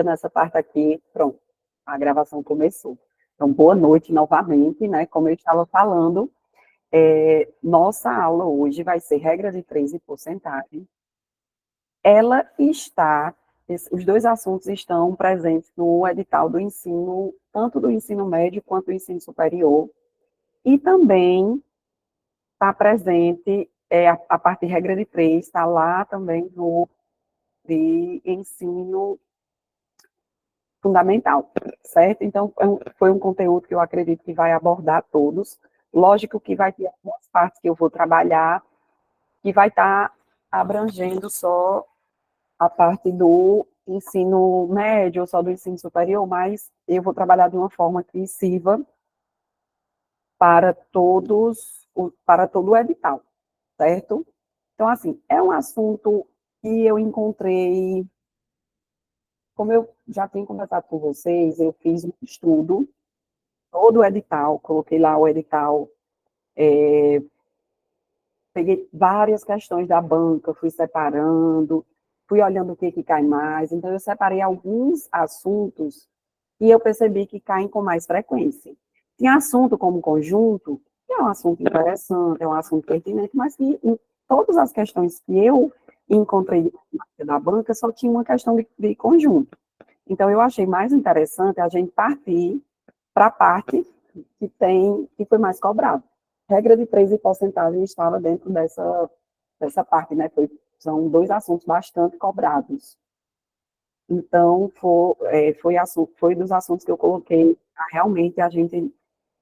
Nessa parte aqui, pronto, a gravação começou. Então, boa noite novamente, né? Como eu estava falando, nossa aula hoje vai ser regra de três e porcentagem. Ela está, os dois assuntos estão presentes no edital do ensino, tanto do ensino médio quanto do ensino superior, e também está presente, a parte de regra de três, está lá também no de ensino fundamental, certo? Então, foi um conteúdo que eu acredito que vai abordar todos. Lógico que vai ter algumas partes que eu vou trabalhar, que vai estar abrangendo só a parte do ensino médio ou só do ensino superior, mas eu vou trabalhar de uma forma que sirva para todos, para todo o edital, certo? Então, assim, é um assunto que eu encontrei, como eu já tenho conversado com vocês, eu fiz um estudo todo o edital, coloquei lá o edital, peguei várias questões da banca, fui separando, fui olhando o que, que cai mais, então eu separei alguns assuntos e eu percebi que caem com mais frequência. Tem assunto como conjunto, que é um assunto interessante, é um assunto pertinente, mas que em todas as questões que eu encontrei da banca só tinha uma questão de conjunto. Então eu achei mais interessante a gente partir para a parte que foi mais cobrado. Regra de três e porcentagem estava dentro dessa parte, né? São dois assuntos bastante cobrados. Então, foi dos assuntos que eu coloquei. Realmente, a gente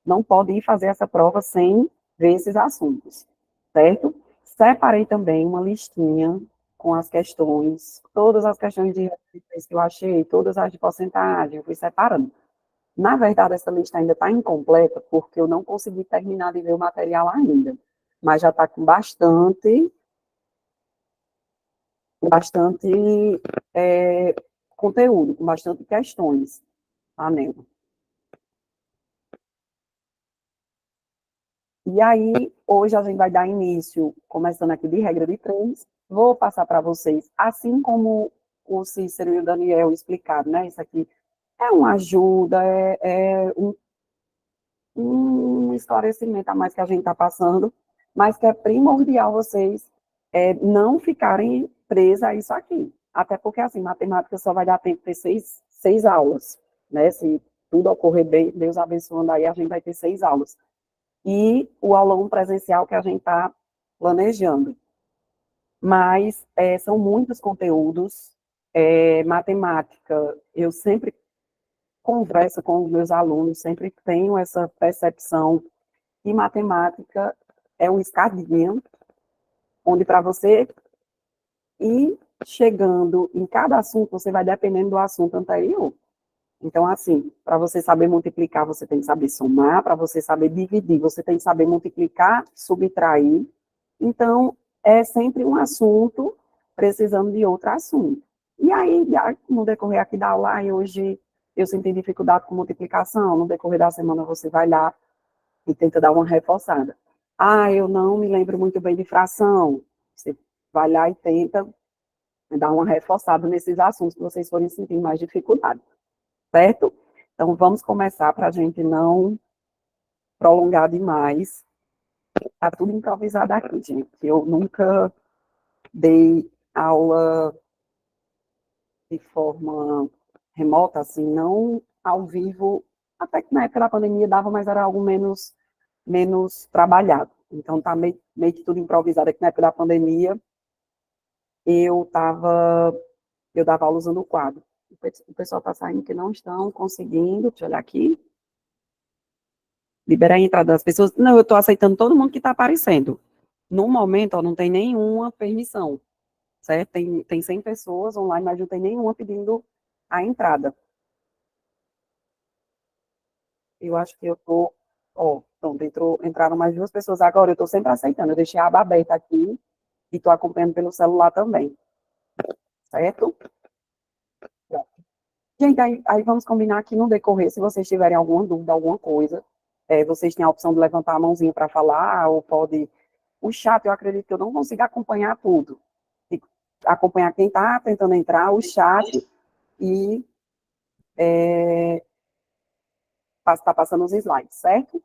não pode ir fazer essa prova sem ver esses assuntos, certo? Separei também uma listinha com as questões, todas as questões de que eu achei, todas as de porcentagem, eu fui separando. Na verdade, essa lista ainda está incompleta, porque eu não consegui terminar de ver o material ainda, mas já está com bastante é, conteúdo, com bastante questões, tá, Nela? E aí, hoje a gente vai dar início, começando aqui de regra de três, vou passar para vocês, assim como o Cícero e o Daniel explicaram, né? Isso aqui é uma ajuda, um esclarecimento a mais que a gente está passando, mas que é primordial vocês não ficarem presas a isso aqui. Até porque, assim, matemática só vai dar tempo de ter seis aulas, né? Se tudo ocorrer bem, Deus abençoando aí, a gente vai ter 6 aulas. E o aulão presencial que a gente está planejando. Mas são muitos conteúdos. Matemática, eu sempre converso com os meus alunos, sempre tenho essa percepção que matemática é uma escadinha, onde para você ir chegando em cada assunto, você vai dependendo do assunto anterior. Então, assim, para você saber multiplicar, você tem que saber somar, para você saber dividir, você tem que saber multiplicar, subtrair. Então, é sempre um assunto precisando de outro assunto. E aí, no decorrer aqui da aula, hoje eu senti dificuldade com multiplicação, no decorrer da semana você vai lá e tenta dar uma reforçada. Eu não me lembro muito bem de fração. Você vai lá e tenta dar uma reforçada nesses assuntos que vocês forem sentindo mais dificuldade, certo? Então, vamos começar para a gente não prolongar demais. Está tudo improvisado aqui, gente. Eu nunca dei aula de forma remota, assim, não ao vivo, até que na época da pandemia dava, mas era algo menos trabalhado. Então, tá meio que tudo improvisado aqui na época da pandemia. Eu tava, eu dava aula usando o quadro. O pessoal está saindo que não estão conseguindo, deixa eu olhar aqui, liberar a entrada das pessoas. Não, eu estou aceitando todo mundo que está aparecendo. No momento, ó, não tem nenhuma permissão, certo? Tem 100 pessoas online, mas não tem nenhuma pedindo a entrada. Eu acho que eu estou, ó, pronto, entraram mais 2 pessoas agora, eu estou sempre aceitando. Eu deixei a aba aberta aqui e estou acompanhando pelo celular também, certo? Gente, aí vamos combinar aqui no decorrer, se vocês tiverem alguma dúvida, alguma coisa, vocês têm a opção de levantar a mãozinha para falar, ou pode. O chat, eu acredito que eu não consigo acompanhar tudo. Acompanhar quem está tentando entrar, o chat, e Está passando os slides, certo?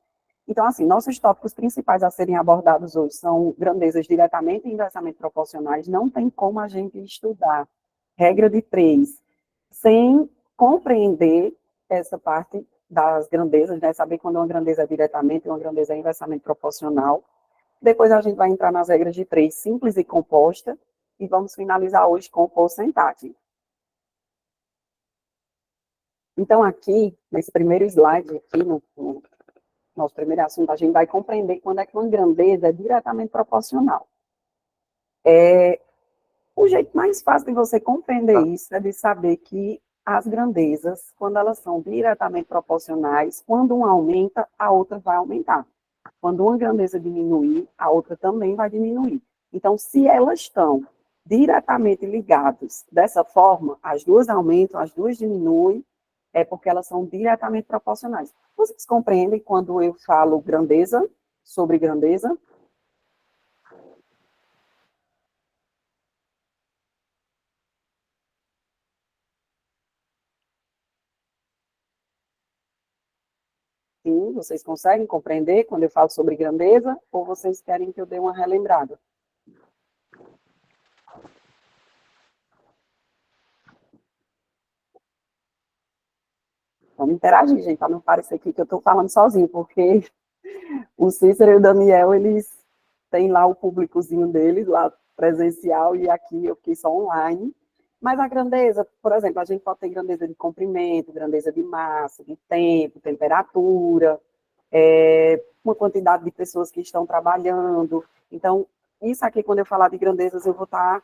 Então, assim, nossos tópicos principais a serem abordados hoje são grandezas diretamente e inversamente proporcionais. Não tem como a gente estudar regra de 3 sem compreender essa parte das grandezas, né? Saber quando uma grandeza é diretamente e uma grandeza é inversamente proporcional. Depois a gente vai entrar nas regras de 3 simples e composta, e vamos finalizar hoje com porcentagem. Então, aqui, nesse primeiro slide, aqui no nosso primeiro assunto, a gente vai compreender quando é que uma grandeza é diretamente proporcional. O jeito mais fácil de você compreender isso é de saber que as grandezas, quando elas são diretamente proporcionais, quando uma aumenta, a outra vai aumentar. Quando uma grandeza diminuir, a outra também vai diminuir. Então, se elas estão diretamente ligadas dessa forma, as duas aumentam, as duas diminuem, é porque elas são diretamente proporcionais. Vocês compreendem quando eu falo grandeza, sobre grandeza? Sim, vocês conseguem compreender quando eu falo sobre grandeza, ou vocês querem que eu dê uma relembrada? Vamos interagir, gente, para não parecer aqui que eu estou falando sozinho, porque o Cícero e o Daniel, eles têm lá o públicozinho deles, lá presencial, e aqui eu fiquei só online. Mas a grandeza, por exemplo, a gente pode ter grandeza de comprimento, grandeza de massa, de tempo, temperatura, uma quantidade de pessoas que estão trabalhando. Então, isso aqui, quando eu falar de grandezas, eu vou estar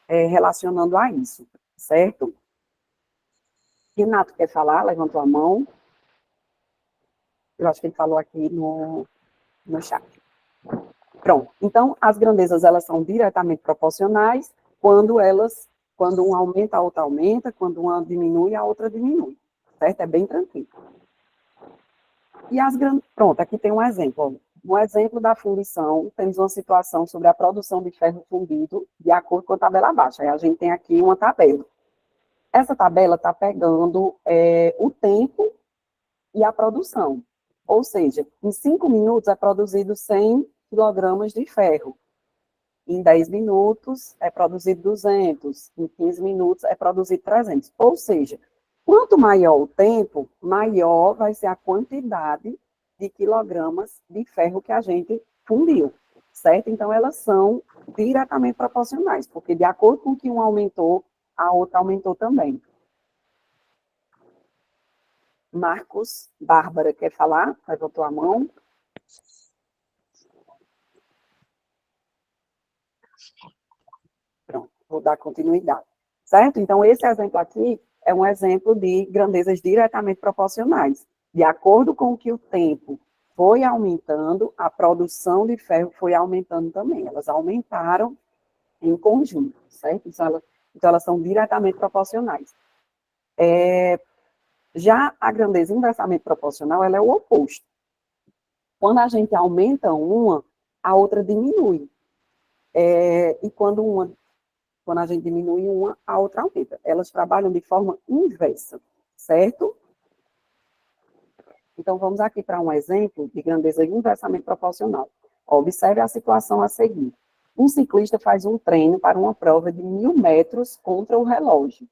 relacionando a isso, certo? Renato quer falar? Levantou a mão. Eu acho que ele falou aqui no chat. Pronto. Então, as grandezas, elas são diretamente proporcionais quando uma aumenta, a outra aumenta, quando uma diminui, a outra diminui. Certo? É bem tranquilo. E pronto, aqui tem um exemplo. Um exemplo da fundição, temos uma situação sobre a produção de ferro fundido de acordo com a tabela abaixo. Aí a gente tem aqui uma tabela. Essa tabela está pegando o tempo e a produção. Ou seja, em 5 minutos é produzido 100 quilogramas de ferro. Em 10 minutos é produzido 200. Em 15 minutos é produzido 300. Ou seja, quanto maior o tempo, maior vai ser a quantidade de quilogramas de ferro que a gente fundiu, certo? Então, elas são diretamente proporcionais, porque de acordo com que um aumentou, a outra aumentou também. Marcos, Bárbara, quer falar? Levantou a mão. Pronto, vou dar continuidade. Certo? Então, esse exemplo aqui é um exemplo de grandezas diretamente proporcionais. De acordo com que o tempo foi aumentando, a produção de ferro foi aumentando também. Elas aumentaram em conjunto, certo? Então elas são diretamente proporcionais. Já a grandeza inversamente proporcional, ela é o oposto. Quando a gente aumenta uma, a outra diminui. E quando a gente diminui uma, a outra aumenta. Elas trabalham de forma inversa, certo? Então, vamos aqui para um exemplo de grandeza inversamente proporcional. Observe a situação a seguir. Um ciclista faz um treino para uma prova de 1.000 metros contra o relógio,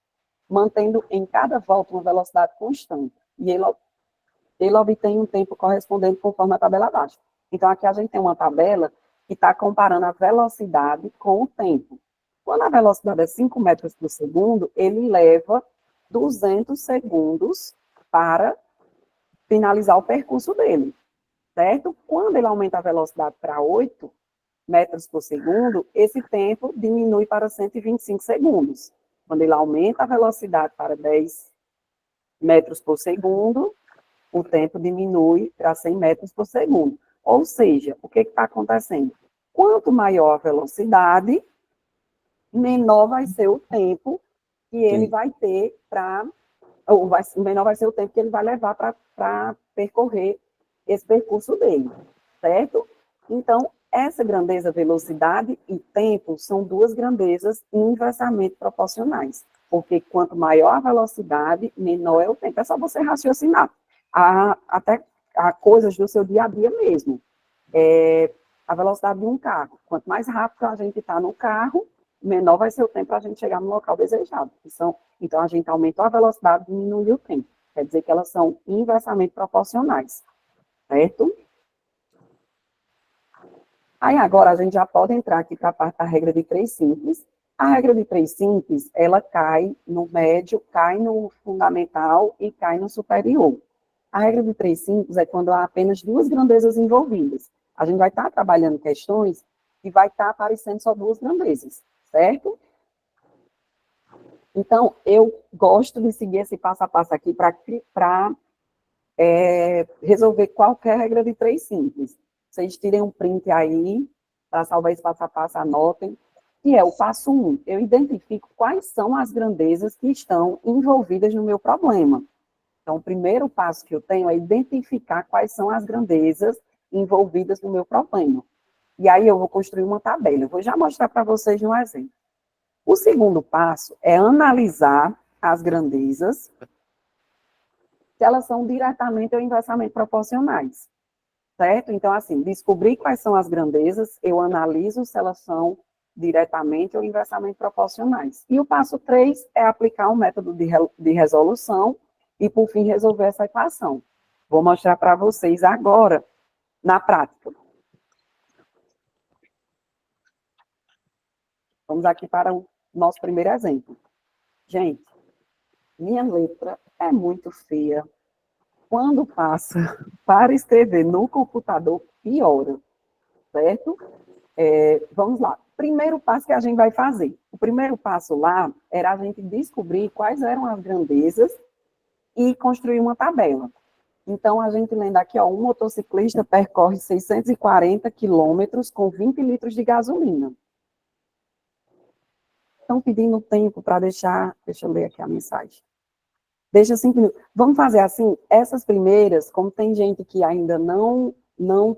mantendo em cada volta uma velocidade constante. E ele obtém um tempo correspondente conforme a tabela abaixo. Então, aqui a gente tem uma tabela que está comparando a velocidade com o tempo. Quando a velocidade é 5 metros por segundo, ele leva 200 segundos para finalizar o percurso dele, certo? Quando ele aumenta a velocidade para 8 metros por segundo, esse tempo diminui para 125 segundos. Quando ele aumenta a velocidade para 10 metros por segundo, o tempo diminui para 100 metros por segundo. Ou seja, o que está acontecendo? Quanto maior a velocidade, menor vai ser o tempo que ele vai ter menor vai ser o tempo que ele vai levar para percorrer esse percurso dele, certo? Então, essa grandeza, velocidade e tempo são duas grandezas inversamente proporcionais. Porque quanto maior a velocidade, menor é o tempo. É só você raciocinar. Até a coisas do seu dia a dia mesmo. A velocidade de um carro. Quanto mais rápido a gente está no carro, menor vai ser o tempo para a gente chegar no local desejado. Então, a gente aumentou a velocidade e diminuiu o tempo. Quer dizer que elas são inversamente proporcionais. Certo? Aí agora a gente já pode entrar aqui para a parte da regra de 3 simples. A regra de 3 simples, ela cai no médio, cai no fundamental e cai no superior. A regra de 3 simples é quando há apenas duas grandezas envolvidas. A gente vai estar trabalhando questões e vai estar aparecendo só duas grandezas, certo? Então, eu gosto de seguir esse passo a passo aqui para resolver qualquer regra de 3 simples. Vocês tirem um print aí, para salvar esse passo a passo, anotem, que é o passo 1. Eu identifico quais são as grandezas que estão envolvidas no meu problema. Então, o primeiro passo que eu tenho é identificar quais são as grandezas envolvidas no meu problema. E aí eu vou construir uma tabela. Eu vou já mostrar para vocês no exemplo. O segundo passo é analisar as grandezas, se elas são diretamente ou inversamente proporcionais. Certo? Então, assim, descobrir quais são as grandezas, eu analiso se elas são diretamente ou inversamente proporcionais. E o passo 3 é aplicar um método de resolução e, por fim, resolver essa equação. Vou mostrar para vocês agora, na prática. Vamos aqui para o nosso primeiro exemplo. Gente, minha letra é muito feia. Quando passa para escrever no computador, piora, certo? Vamos lá. Primeiro passo que a gente vai fazer. O primeiro passo lá era a gente descobrir quais eram as grandezas e construir uma tabela. Então, a gente lendo aqui, ó, um motociclista percorre 640 quilômetros com 20 litros de gasolina. Estão pedindo tempo para deixa eu ler aqui a mensagem. Deixa 5 minutos. Vamos fazer assim, essas primeiras, como tem gente que ainda não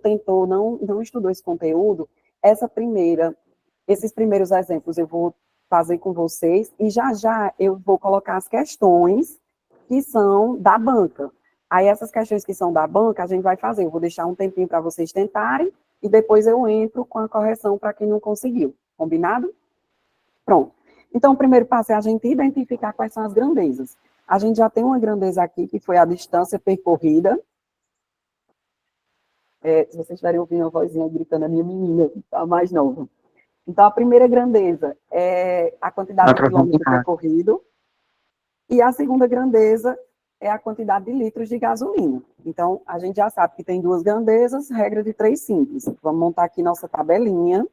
tentou, não estudou esse conteúdo, esses primeiros exemplos eu vou fazer com vocês, e já eu vou colocar as questões que são da banca. Aí essas questões que são da banca, a gente vai fazer, eu vou deixar um tempinho para vocês tentarem, e depois eu entro com a correção para quem não conseguiu. Combinado? Pronto. Então, o primeiro passo é a gente identificar quais são as grandezas. A gente já tem uma grandeza aqui, que foi a distância percorrida. Se vocês estiverem ouvindo a vozinha gritando, a minha menina, a mais nova. Então, a primeira grandeza é a quantidade de quilômetro percorrido. E a segunda grandeza é a quantidade de litros de gasolina. Então, a gente já sabe que tem duas grandezas, regra de 3 simples. Vamos montar aqui nossa tabelinha.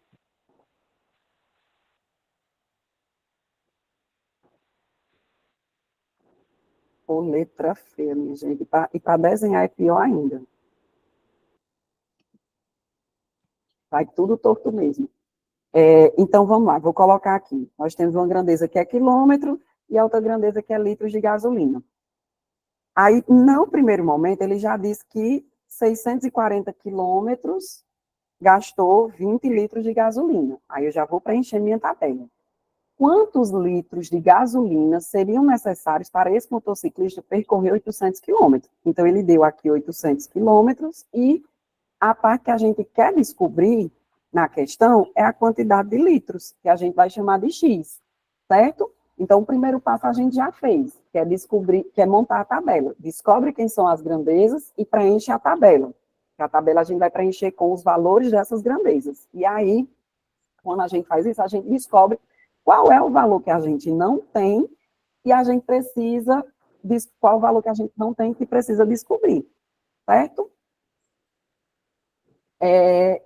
Pô, letra feia, minha gente. E para desenhar é pior ainda. Vai tudo torto mesmo. Então, vamos lá, vou colocar aqui. Nós temos uma grandeza que é quilômetro e a outra grandeza que é litros de gasolina. Aí, no primeiro momento, ele já disse que 640 quilômetros gastou 20 litros de gasolina. Aí eu já vou preencher minha tabela. Quantos litros de gasolina seriam necessários para esse motociclista percorrer 800 quilômetros? Então, ele deu aqui 800 quilômetros e a parte que a gente quer descobrir na questão é a quantidade de litros, que a gente vai chamar de X, certo? Então, o primeiro passo a gente já fez, que é descobrir, que é montar a tabela. Descobre quem são as grandezas e preenche a tabela. A tabela a gente vai preencher com os valores dessas grandezas. E aí, quando a gente faz isso, a gente descobre qual é o valor que a gente não tem e a gente precisa, qual o valor que a gente não tem que precisa descobrir, certo?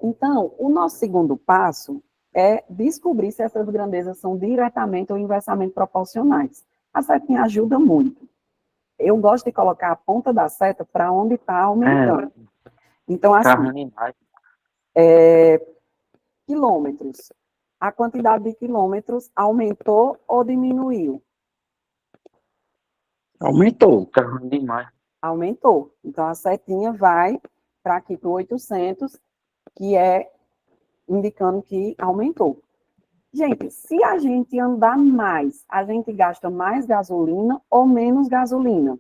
Então, o nosso segundo passo é descobrir se essas grandezas são diretamente ou inversamente proporcionais. A setinha ajuda muito. Eu gosto de colocar a ponta da seta para onde está aumentando. Então, assim, quilômetros. A quantidade de quilômetros aumentou ou diminuiu? Aumentou, tá ruim demais. Aumentou. Então, a setinha vai para aqui, para o 800, que é indicando que aumentou. Gente, se a gente andar mais, a gente gasta mais gasolina ou menos gasolina?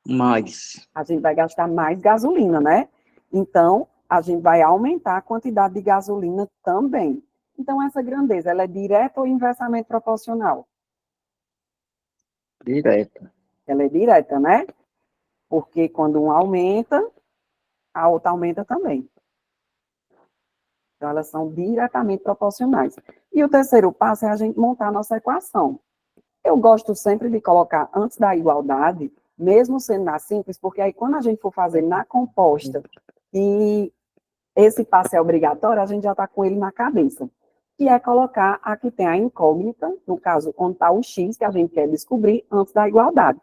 Mais. A gente vai gastar mais gasolina, né? Então, a gente vai aumentar a quantidade de gasolina também. Então, essa grandeza, ela é direta ou inversamente proporcional? Direta. Ela é direta, né? Porque quando um aumenta, a outra aumenta também. Então, elas são diretamente proporcionais. E o terceiro passo é a gente montar a nossa equação. Eu gosto sempre de colocar antes da igualdade, mesmo sendo na simples, porque aí quando a gente for fazer na composta e esse passo é obrigatório, a gente já está com ele na cabeça. Que é colocar a que tem a incógnita, no caso, onde está o x, que a gente quer descobrir antes da igualdade.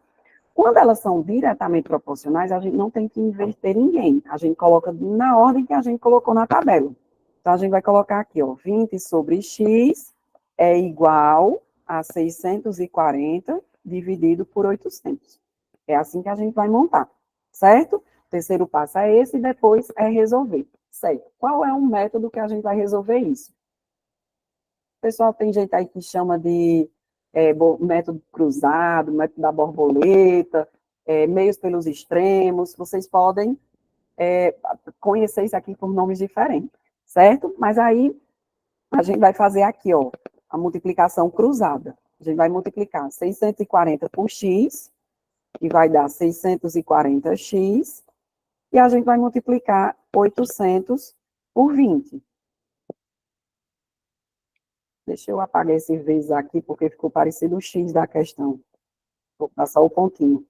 Quando elas são diretamente proporcionais, a gente não tem que inverter ninguém. A gente coloca na ordem que a gente colocou na tabela. Então, a gente vai colocar aqui, ó, 20 sobre x é igual a 640 dividido por 800. É assim que a gente vai montar, certo? O terceiro passo é esse e depois é resolver, certo? Qual é o método que a gente vai resolver isso? O pessoal tem gente aí que chama de método cruzado, método da borboleta, meios pelos extremos, vocês podem conhecer isso aqui por nomes diferentes, certo? Mas aí a gente vai fazer aqui, ó, a multiplicação cruzada. A gente vai multiplicar 640 por x, que vai dar 640x, e a gente vai multiplicar 800 por 20. Deixa eu apagar esse vezes aqui, porque ficou parecido o x da questão. Vou passar o pontinho.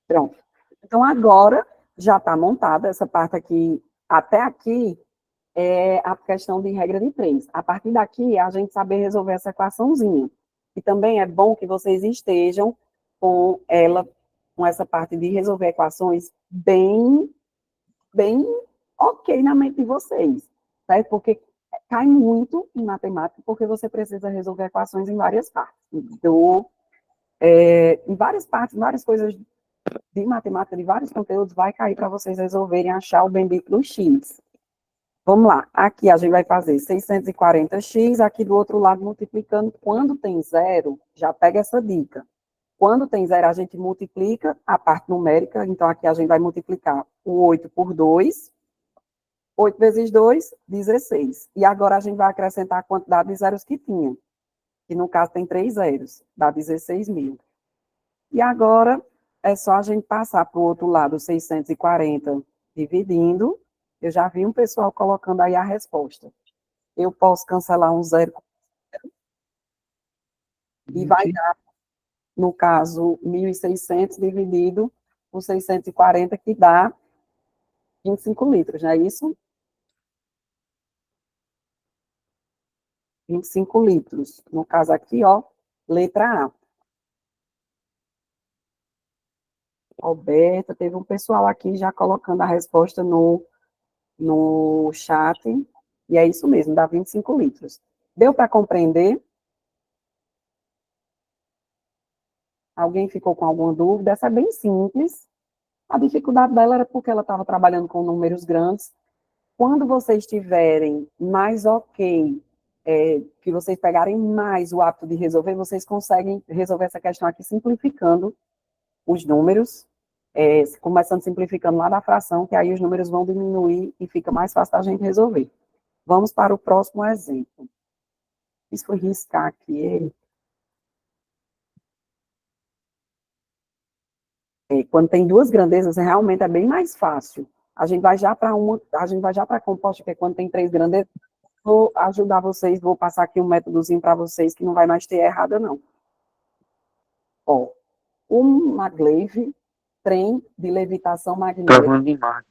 Pronto. Então, agora já está montada essa parte aqui. Até aqui é a questão de regra de três. A partir daqui, a gente saber resolver essa equaçãozinha. E também é bom que vocês estejam com ela, com essa parte de resolver equações bem ok na mente de vocês, certo? Porque cai muito em matemática, porque você precisa resolver equações em várias partes. Em várias partes, várias coisas de matemática, de vários conteúdos, vai cair para vocês resolverem achar o bendito do x. Vamos lá, aqui a gente vai fazer 640x, aqui do outro lado multiplicando, quando tem zero, já pega essa dica. Quando tem zero, a gente multiplica a parte numérica, então aqui a gente vai multiplicar o 8 por 2, 8 vezes 2, 16. E agora a gente vai acrescentar a quantidade de zeros que tinha, que no caso tem 3 zeros, dá 16.000. E agora é só a gente passar para o outro lado, 640 dividindo. Eu já vi um pessoal colocando aí a resposta. Eu posso cancelar um zero e vai 20. dar, no caso, 1.600 dividido por 640, que dá 25 litros, não é isso? 25 litros. No caso aqui, ó, letra A. Roberta, teve um pessoal aqui já colocando a resposta no chat, e é isso mesmo, dá 25 litros. Deu para compreender? Alguém ficou com alguma dúvida? Essa é bem simples. A dificuldade dela era porque ela estava trabalhando com números grandes. Quando vocês tiverem mais ok, que vocês pegarem mais o hábito de resolver, vocês conseguem resolver essa questão aqui simplificando os números, começando simplificando lá da fração, que aí os números vão diminuir e fica mais fácil da gente resolver. Vamos para o próximo exemplo. Isso foi riscar aqui. Quando tem duas grandezas, realmente é bem mais fácil. A gente vai já para a composta, que é quando tem três grandezas. Vou ajudar vocês, vou passar aqui um métodozinho para vocês que não vai mais ter errada, não. Ó, um maglev, trem de levitação Tá magnética, ruim demais.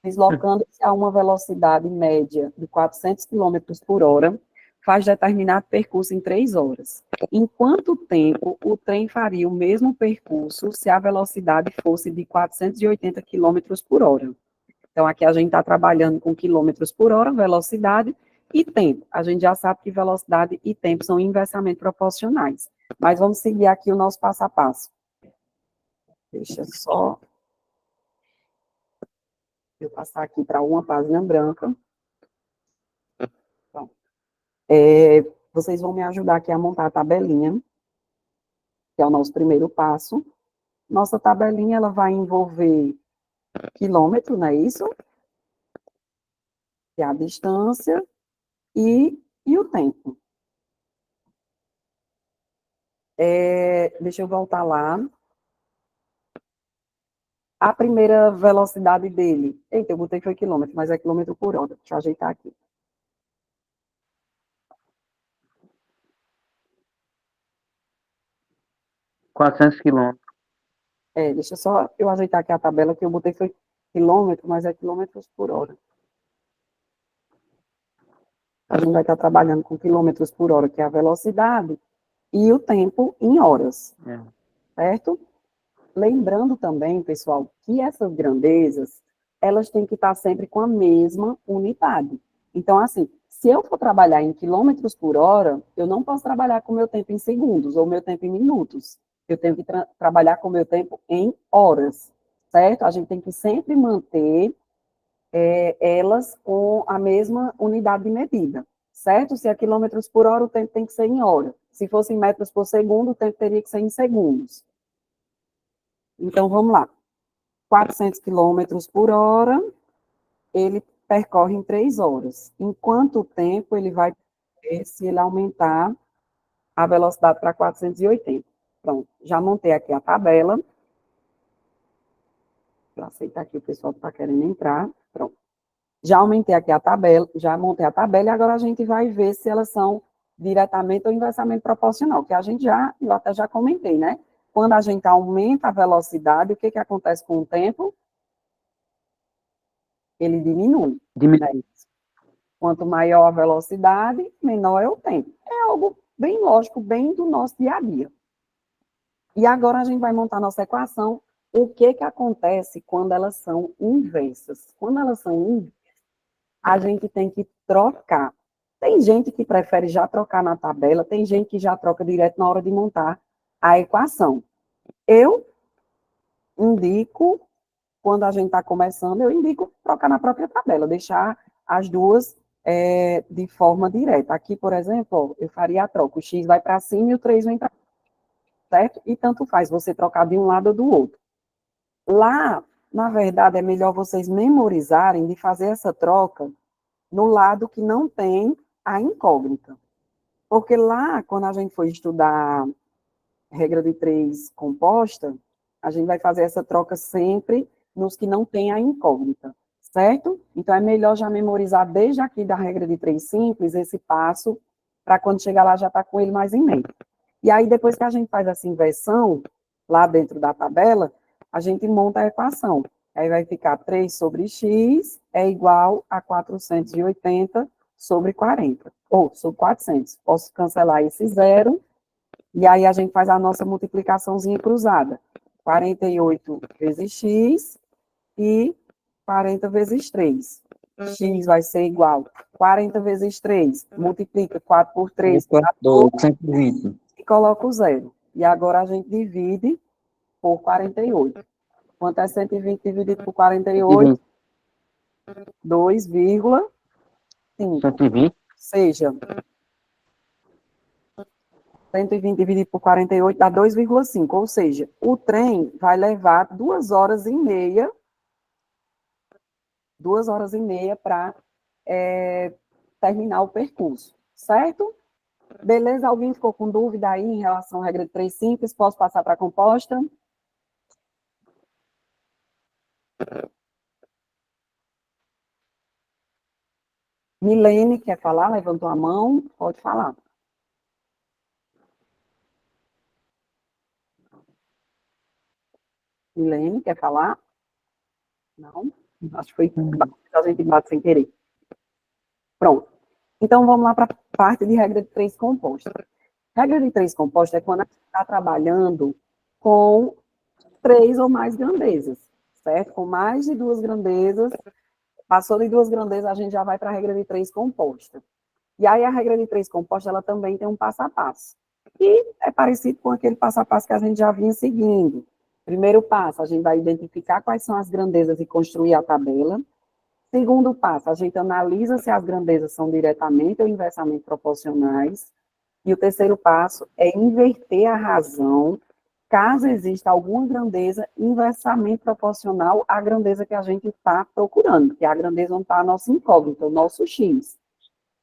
deslocando-se a uma velocidade média de 400 quilômetros por hora, faz determinado percurso em 3 horas. Em quanto tempo o trem faria o mesmo percurso se a velocidade fosse de 480 quilômetros por hora? Então, aqui a gente está trabalhando com quilômetros por hora, velocidade e tempo. A gente já sabe que velocidade e tempo são inversamente proporcionais. Mas vamos seguir aqui o nosso passo a passo. Deixa só eu passar aqui para uma página branca. Vocês vão me ajudar aqui a montar a tabelinha, que é o nosso primeiro passo. Nossa tabelinha, ela vai envolver quilômetro, não é isso? Que é a distância e o tempo. Deixa eu voltar lá. A primeira velocidade dele, eita, eu botei que foi quilômetro, mas é quilômetro por hora. Deixa eu ajeitar aqui. km. Deixa só eu ajeitar aqui a tabela, que eu botei que foi quilômetro, mas é quilômetros por hora. A gente vai estar trabalhando com quilômetros por hora, que é a velocidade, e o tempo em horas, certo? Lembrando também, pessoal, que essas grandezas, elas têm que estar sempre com a mesma unidade. Então, assim, se eu for trabalhar em quilômetros por hora, eu não posso trabalhar com o meu tempo em segundos ou meu tempo em minutos. Eu tenho que trabalhar com o meu tempo em horas, certo? A gente tem que sempre manter elas com a mesma unidade de medida, certo? Se é quilômetros por hora, o tempo tem que ser em hora. Se fosse em metros por segundo, o tempo teria que ser em segundos. Então, vamos lá. 400 quilômetros por hora, ele percorre em 3 horas. Em quanto tempo ele vai ter se ele aumentar a velocidade para 480? Pronto, já montei aqui a tabela. Vou aceitar aqui o pessoal que está querendo entrar. Pronto. Já aumentei aqui a tabela, já montei a tabela e agora a gente vai ver se elas são diretamente ou inversamente proporcional, que eu até já comentei, né? Quando a gente aumenta a velocidade, o que acontece com o tempo? Ele diminui. Né? Quanto maior a velocidade, menor é o tempo. É algo bem lógico, bem do nosso dia a dia. E agora a gente vai montar nossa equação. O que acontece quando elas são inversas? Quando elas são inversas, a gente tem que trocar. Tem gente que prefere já trocar na tabela, tem gente que já troca direto na hora de montar a equação. Eu indico, quando a gente está começando, eu indico trocar na própria tabela, deixar as duas de forma direta. Aqui, por exemplo, eu faria a troca, o x vai para cima e o 3 vem para cima, certo? E tanto faz você trocar de um lado ou do outro. Lá, na verdade, é melhor vocês memorizarem de fazer essa troca no lado que não tem a incógnita. Porque lá, quando a gente for estudar regra de 3 composta, a gente vai fazer essa troca sempre nos que não tem a incógnita, certo? Então, é melhor já memorizar desde aqui da regra de 3 simples esse passo, para quando chegar lá já estar com ele mais em mente. E aí, depois que a gente faz essa inversão, lá dentro da tabela, a gente monta a equação. Aí vai ficar 3 sobre x é igual a 480 sobre 40, ou sobre 400. Posso cancelar esse zero, e aí a gente faz a nossa multiplicaçãozinha cruzada. 48 vezes x e 40 vezes 3. X vai ser igual a 40 vezes 3. Multiplica 4 por 3, 120. e coloca o zero. E agora a gente divide por 48. Quanto é 120 dividido por 48? 2,5. 120. Seja, 120 dividido por 48 dá 2,5. Ou seja, o trem vai levar 2 horas e meia. 2 horas e meia para terminar o percurso, certo? Beleza? Alguém ficou com dúvida aí em relação à regra de 3 simples? Posso passar para a composta? Milene, quer falar? Levantou a mão? Pode falar. Milene, quer falar? Não? Acho que foi a gente bate sem querer. Pronto. Então, vamos lá para a parte de regra de 3 composta. Regra de 3 composta é quando a gente está trabalhando com 3 ou mais grandezas, certo? Com mais de 2 grandezas. Passou de 2 grandezas, a gente já vai para a regra de 3 composta. E aí, a regra de 3 composta, ela também tem um passo a passo. E é parecido com aquele passo a passo que a gente já vinha seguindo. Primeiro passo, a gente vai identificar quais são as grandezas e construir a tabela. Segundo passo, a gente analisa se as grandezas são diretamente ou inversamente proporcionais. E o terceiro passo é inverter a razão, caso exista alguma grandeza inversamente proporcional à grandeza que a gente está procurando, que é a grandeza onde está a nossa incógnita, o nosso X.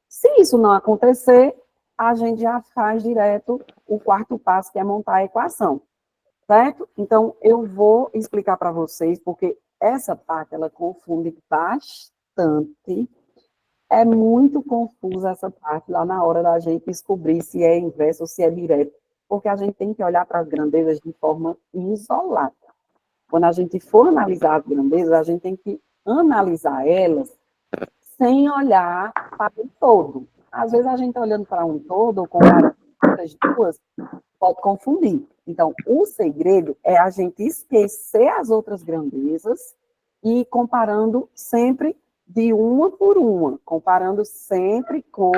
Se isso não acontecer, a gente já faz direto o quarto passo, que é montar a equação, certo? Então, eu vou explicar para vocês, porque essa parte, ela confunde bastante. É muito confusa essa parte lá na hora da gente descobrir se é inverso ou se é direto, porque a gente tem que olhar para as grandezas de forma isolada. Quando a gente for analisar as grandezas, a gente tem que analisar elas sem olhar para o todo. Às vezes a gente está olhando para um todo, ou comparando as duas, pode confundir. Então, o segredo é a gente esquecer as outras grandezas e ir comparando sempre de uma por uma, comparando sempre com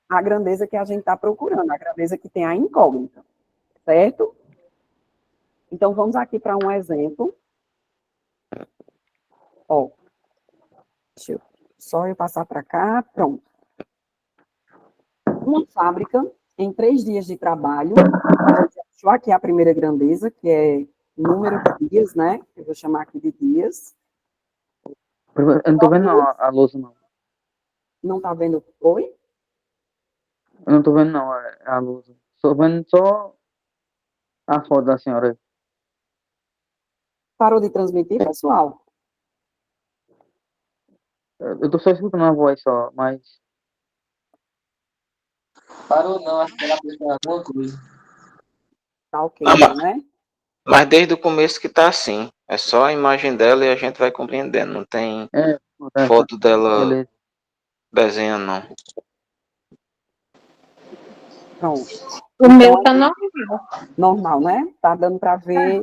a grandeza que a gente está procurando, a grandeza que tem a incógnita, certo? Então, vamos aqui para um exemplo. Ó, só eu passar para cá, pronto. Uma fábrica, em 3 dias de trabalho, a gente achou aqui a primeira grandeza, que é número de dias, né? Eu vou chamar aqui de dias. Eu não tô vendo não, a lousa, não. Não está vendo? Oi? Eu não tô vendo não, a lousa. Tô vendo só a foto da senhora. Parou de transmitir, pessoal? Eu tô só escutando a voz só, mas... Parou não, acho que ela precisa alguma coisa. Tá ok, Não, então, né? mas desde o começo que tá assim. É só a imagem dela e a gente vai compreendendo. Não tem Essa, foto dela beleza. desenhando, não. Pronto. O meu Então, tá normal. normal, né? Tá dando para ver,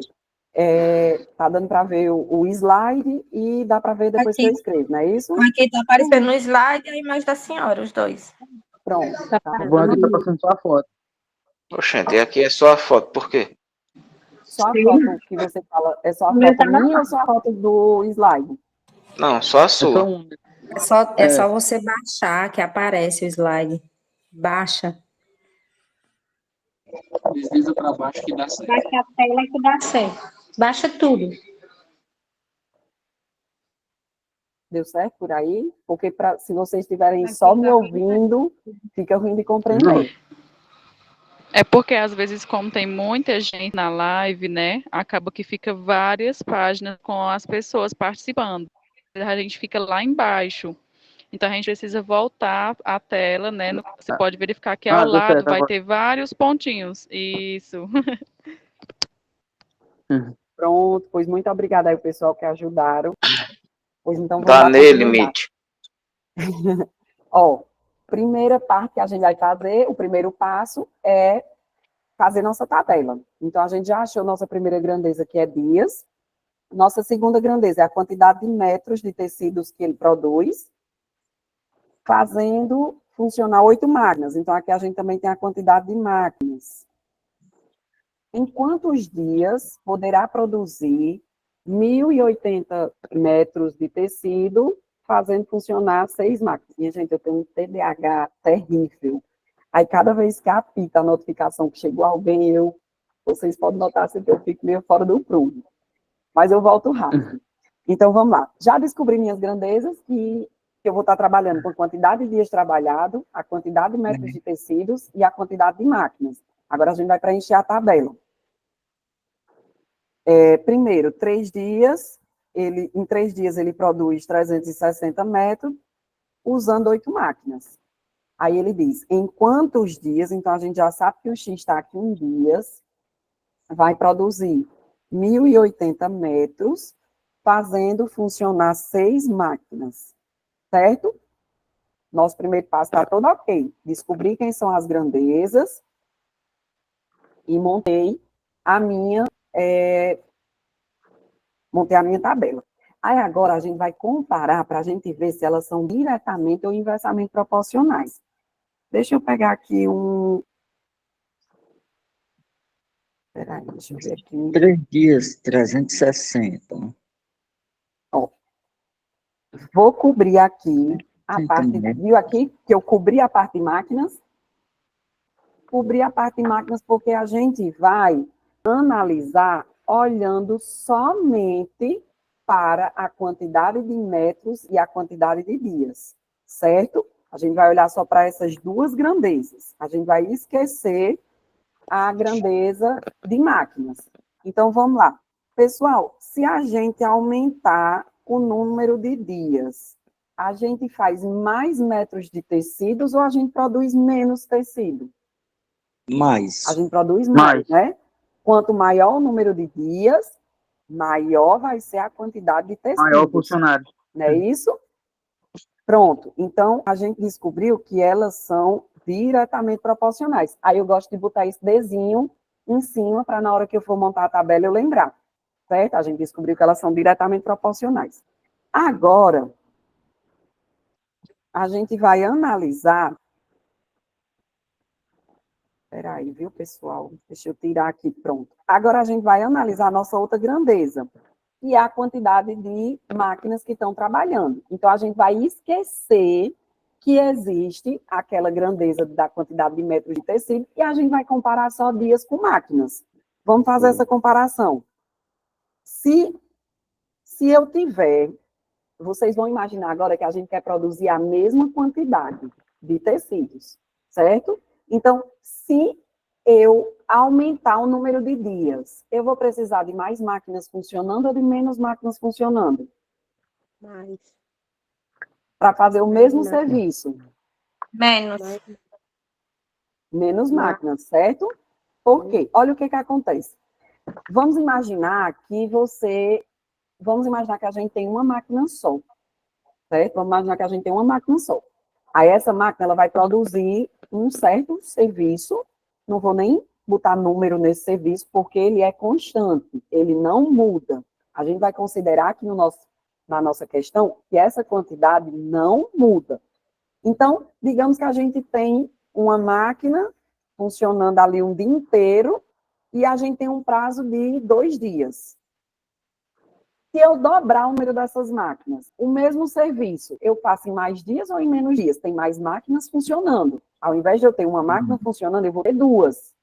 tá dando para ver o slide e dá para ver depois que Aqui, eu escrevo, não é isso? aqui tá aparecendo no slide a imagem da senhora, os dois. Pronto. Tá Tá O bom é que tá aparecendo. passando só a foto. Oxente, e aqui é só a foto. Por quê? Só a foto que você fala, é só O a meu foto tá minha normal. ou só a foto do slide? Não, só a É só sua. um. É É, só você baixar que aparece o slide. Baixa. Desliza pra baixo que dá certo. Baixa a tela que dá certo. Baixa tudo. Deu certo por aí? Porque se vocês estiverem só me ouvindo, fica ruim de não. compreender. É porque às vezes, como tem muita gente na live, né, acaba que fica várias páginas com as pessoas participando. A gente fica lá embaixo. Então a gente precisa voltar à tela, né? Você pode verificar que ao Deu lado certo vai agora. ter vários pontinhos. Isso. Uhum. Pronto, pois muito obrigada aí o pessoal que ajudaram. Pois então vamos Dá dar nele, continuidade. Mitch. Ó, primeira parte que a gente vai fazer, o primeiro passo é fazer nossa tabela. Então a gente já achou nossa primeira grandeza, que é dias. Nossa segunda grandeza é a quantidade de metros de tecidos que ele produz, fazendo funcionar 8 máquinas. Então aqui a gente também tem a quantidade de máquinas. Em quantos dias poderá produzir 1.080 metros de tecido, fazendo funcionar 6 máquinas? Minha gente, eu tenho um TDAH terrível. Aí, cada vez que apita a notificação que chegou alguém, vocês podem notar assim, que eu fico meio fora do prumo. Mas eu volto rápido. Então, vamos lá. Já descobri minhas grandezas, que eu vou estar trabalhando com quantidade de dias trabalhado, a quantidade de metros de tecidos e a quantidade de máquinas. Agora, a gente vai preencher a tabela. Primeiro, 3 dias, em 3 dias ele produz 360 metros, usando 8 máquinas. Aí ele diz, em quantos dias, então a gente já sabe que o X está aqui em dias, vai produzir 1.080 metros, fazendo funcionar 6 máquinas, certo? Nosso primeiro passo está todo ok. Descobri quem são as grandezas e montei a minha tabela. Aí agora a gente vai comparar para a gente ver se elas são diretamente ou inversamente proporcionais. Deixa eu pegar aqui um... Peraí, deixa eu ver aqui. 3 dias, 360. Ó, Vou cobrir aqui a parte, Entendi. viu aqui que eu cobri a parte de máquinas? Cobrir a parte de máquinas porque a gente vai analisar olhando somente para a quantidade de metros e a quantidade de dias, certo? A gente vai olhar só para essas duas grandezas. A gente vai esquecer a grandeza de máquinas. Então, vamos lá. Pessoal, se a gente aumentar o número de dias, a gente faz mais metros de tecidos ou a gente produz menos tecido? Mais. A gente produz mais, Mais. né? Quanto maior o número de dias, maior vai ser a quantidade de tecidos. Maior funcionário. Não é isso? Pronto. Então, a gente descobriu que elas são diretamente proporcionais. Aí eu gosto de botar esse desenho em cima para na hora que eu for montar a tabela eu lembrar. Certo? A gente descobriu que elas são diretamente proporcionais. Agora, a gente vai analisar. Espera aí, viu, pessoal? Deixa eu tirar aqui, pronto. Agora a gente vai analisar a nossa outra grandeza, que é a quantidade de máquinas que estão trabalhando. Então, a gente vai esquecer que existe aquela grandeza da quantidade de metros de tecido e a gente vai comparar só dias com máquinas. Vamos fazer essa comparação. Se eu tiver, vocês vão imaginar agora que a gente quer produzir a mesma quantidade de tecidos, certo? Então, se eu aumentar o número de dias, eu vou precisar de mais máquinas funcionando ou de menos máquinas funcionando? Mais. Para fazer o mesmo Máquinas. serviço. Menos. Menos máquinas, certo? Por quê? Olha o que acontece. Vamos imaginar que a gente tem uma máquina só, certo? Vamos imaginar que a gente tem uma máquina só. Aí essa máquina, ela vai produzir um certo serviço, não vou nem botar número nesse serviço, porque ele é constante, ele não muda. A gente vai considerar aqui na nossa questão que essa quantidade não muda. Então, digamos que a gente tem uma máquina funcionando ali um dia inteiro e a gente tem um prazo de 2 dias. Se eu dobrar o número dessas máquinas, o mesmo serviço, eu faço em mais dias ou em menos dias? Tem mais máquinas funcionando. Ao invés de eu ter uma máquina funcionando, eu vou ter 2.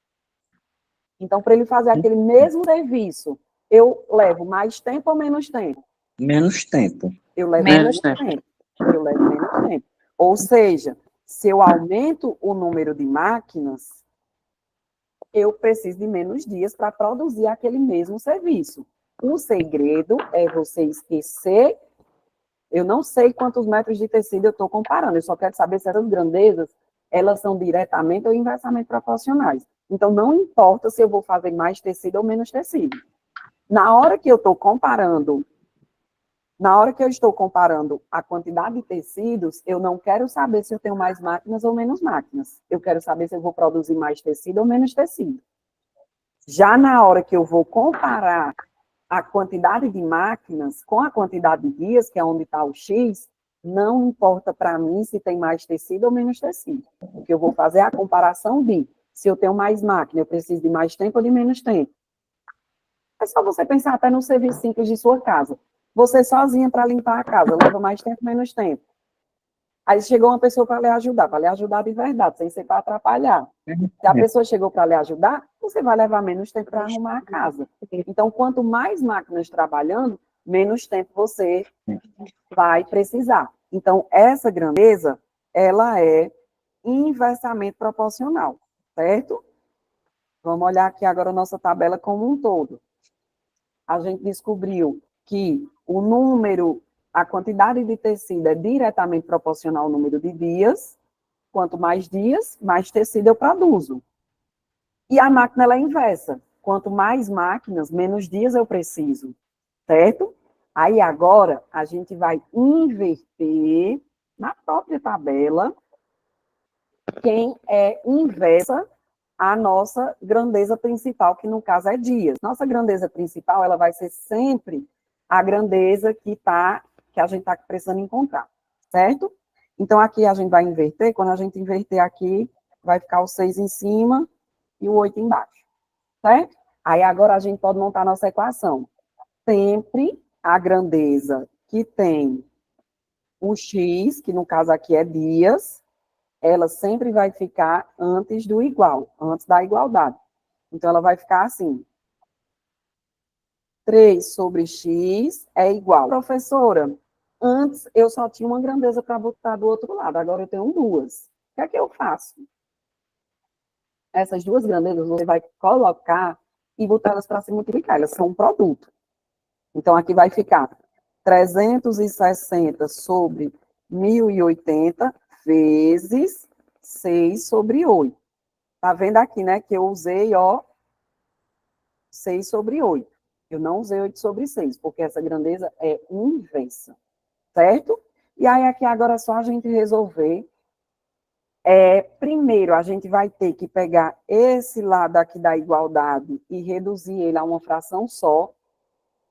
Então, para ele fazer aquele mesmo serviço, eu levo mais tempo ou menos tempo? Menos tempo. Eu levo Menos menos tempo. Eu levo menos tempo. Ou seja, se eu aumento o número de máquinas, eu preciso de menos dias para produzir aquele mesmo serviço. O segredo é você esquecer. Eu não sei quantos metros de tecido eu estou comparando, eu só quero saber se essas grandezas, elas são diretamente ou inversamente proporcionais. Então, não importa se eu vou fazer mais tecido ou menos tecido. Na hora que eu estou comparando a quantidade de tecidos, eu não quero saber se eu tenho mais máquinas ou menos máquinas. Eu quero saber se eu vou produzir mais tecido ou menos tecido. Já na hora que eu vou comparar a quantidade de máquinas com a quantidade de dias, que é onde está o X, não importa para mim se tem mais tecido ou menos tecido. O que eu vou fazer é a comparação de se eu tenho mais máquina, eu preciso de mais tempo ou de menos tempo. É só você pensar até no serviço simples de sua casa. Você sozinha para limpar a casa, leva mais tempo, menos tempo. Aí chegou uma pessoa para lhe ajudar de verdade, sem ser para atrapalhar. Se a pessoa chegou para lhe ajudar, você vai levar menos tempo para arrumar a casa. Então, quanto mais máquinas trabalhando, menos tempo você vai precisar. Então, essa grandeza, ela é inversamente proporcional, certo? Vamos olhar aqui agora a nossa tabela como um todo. A gente descobriu que a quantidade de tecido é diretamente proporcional ao número de dias. Quanto mais dias, mais tecido eu produzo. E a máquina, ela é inversa. Quanto mais máquinas, menos dias eu preciso, certo? Aí agora, a gente vai inverter na própria tabela quem é inversa à nossa grandeza principal, que no caso é dias. Nossa grandeza principal, ela vai ser sempre a grandeza que a gente está precisando encontrar, certo? Então, aqui a gente vai inverter, quando a gente inverter aqui, vai ficar o 6 em cima e o 8 embaixo, certo? Aí, agora, a gente pode montar a nossa equação. Sempre a grandeza que tem O X, que no caso aqui é dias, ela sempre vai ficar antes do igual, antes da igualdade. Então, ela vai ficar assim. 3 sobre X é igual. Professora, antes eu só tinha uma grandeza para botar do outro lado, agora eu tenho duas. O que é que eu faço? Essas duas grandezas você vai colocar e botar elas para se multiplicar, elas são um produto. Então, aqui vai ficar 360 sobre 1080 vezes 6 sobre 8. Tá vendo aqui, né, que eu usei, ó, 6 sobre 8. Eu não usei 8 sobre 6, porque essa grandeza é inversa, certo? E aí, aqui agora é só a gente resolver. Primeiro, a gente vai ter que pegar esse lado aqui da igualdade e reduzir ele a uma fração só,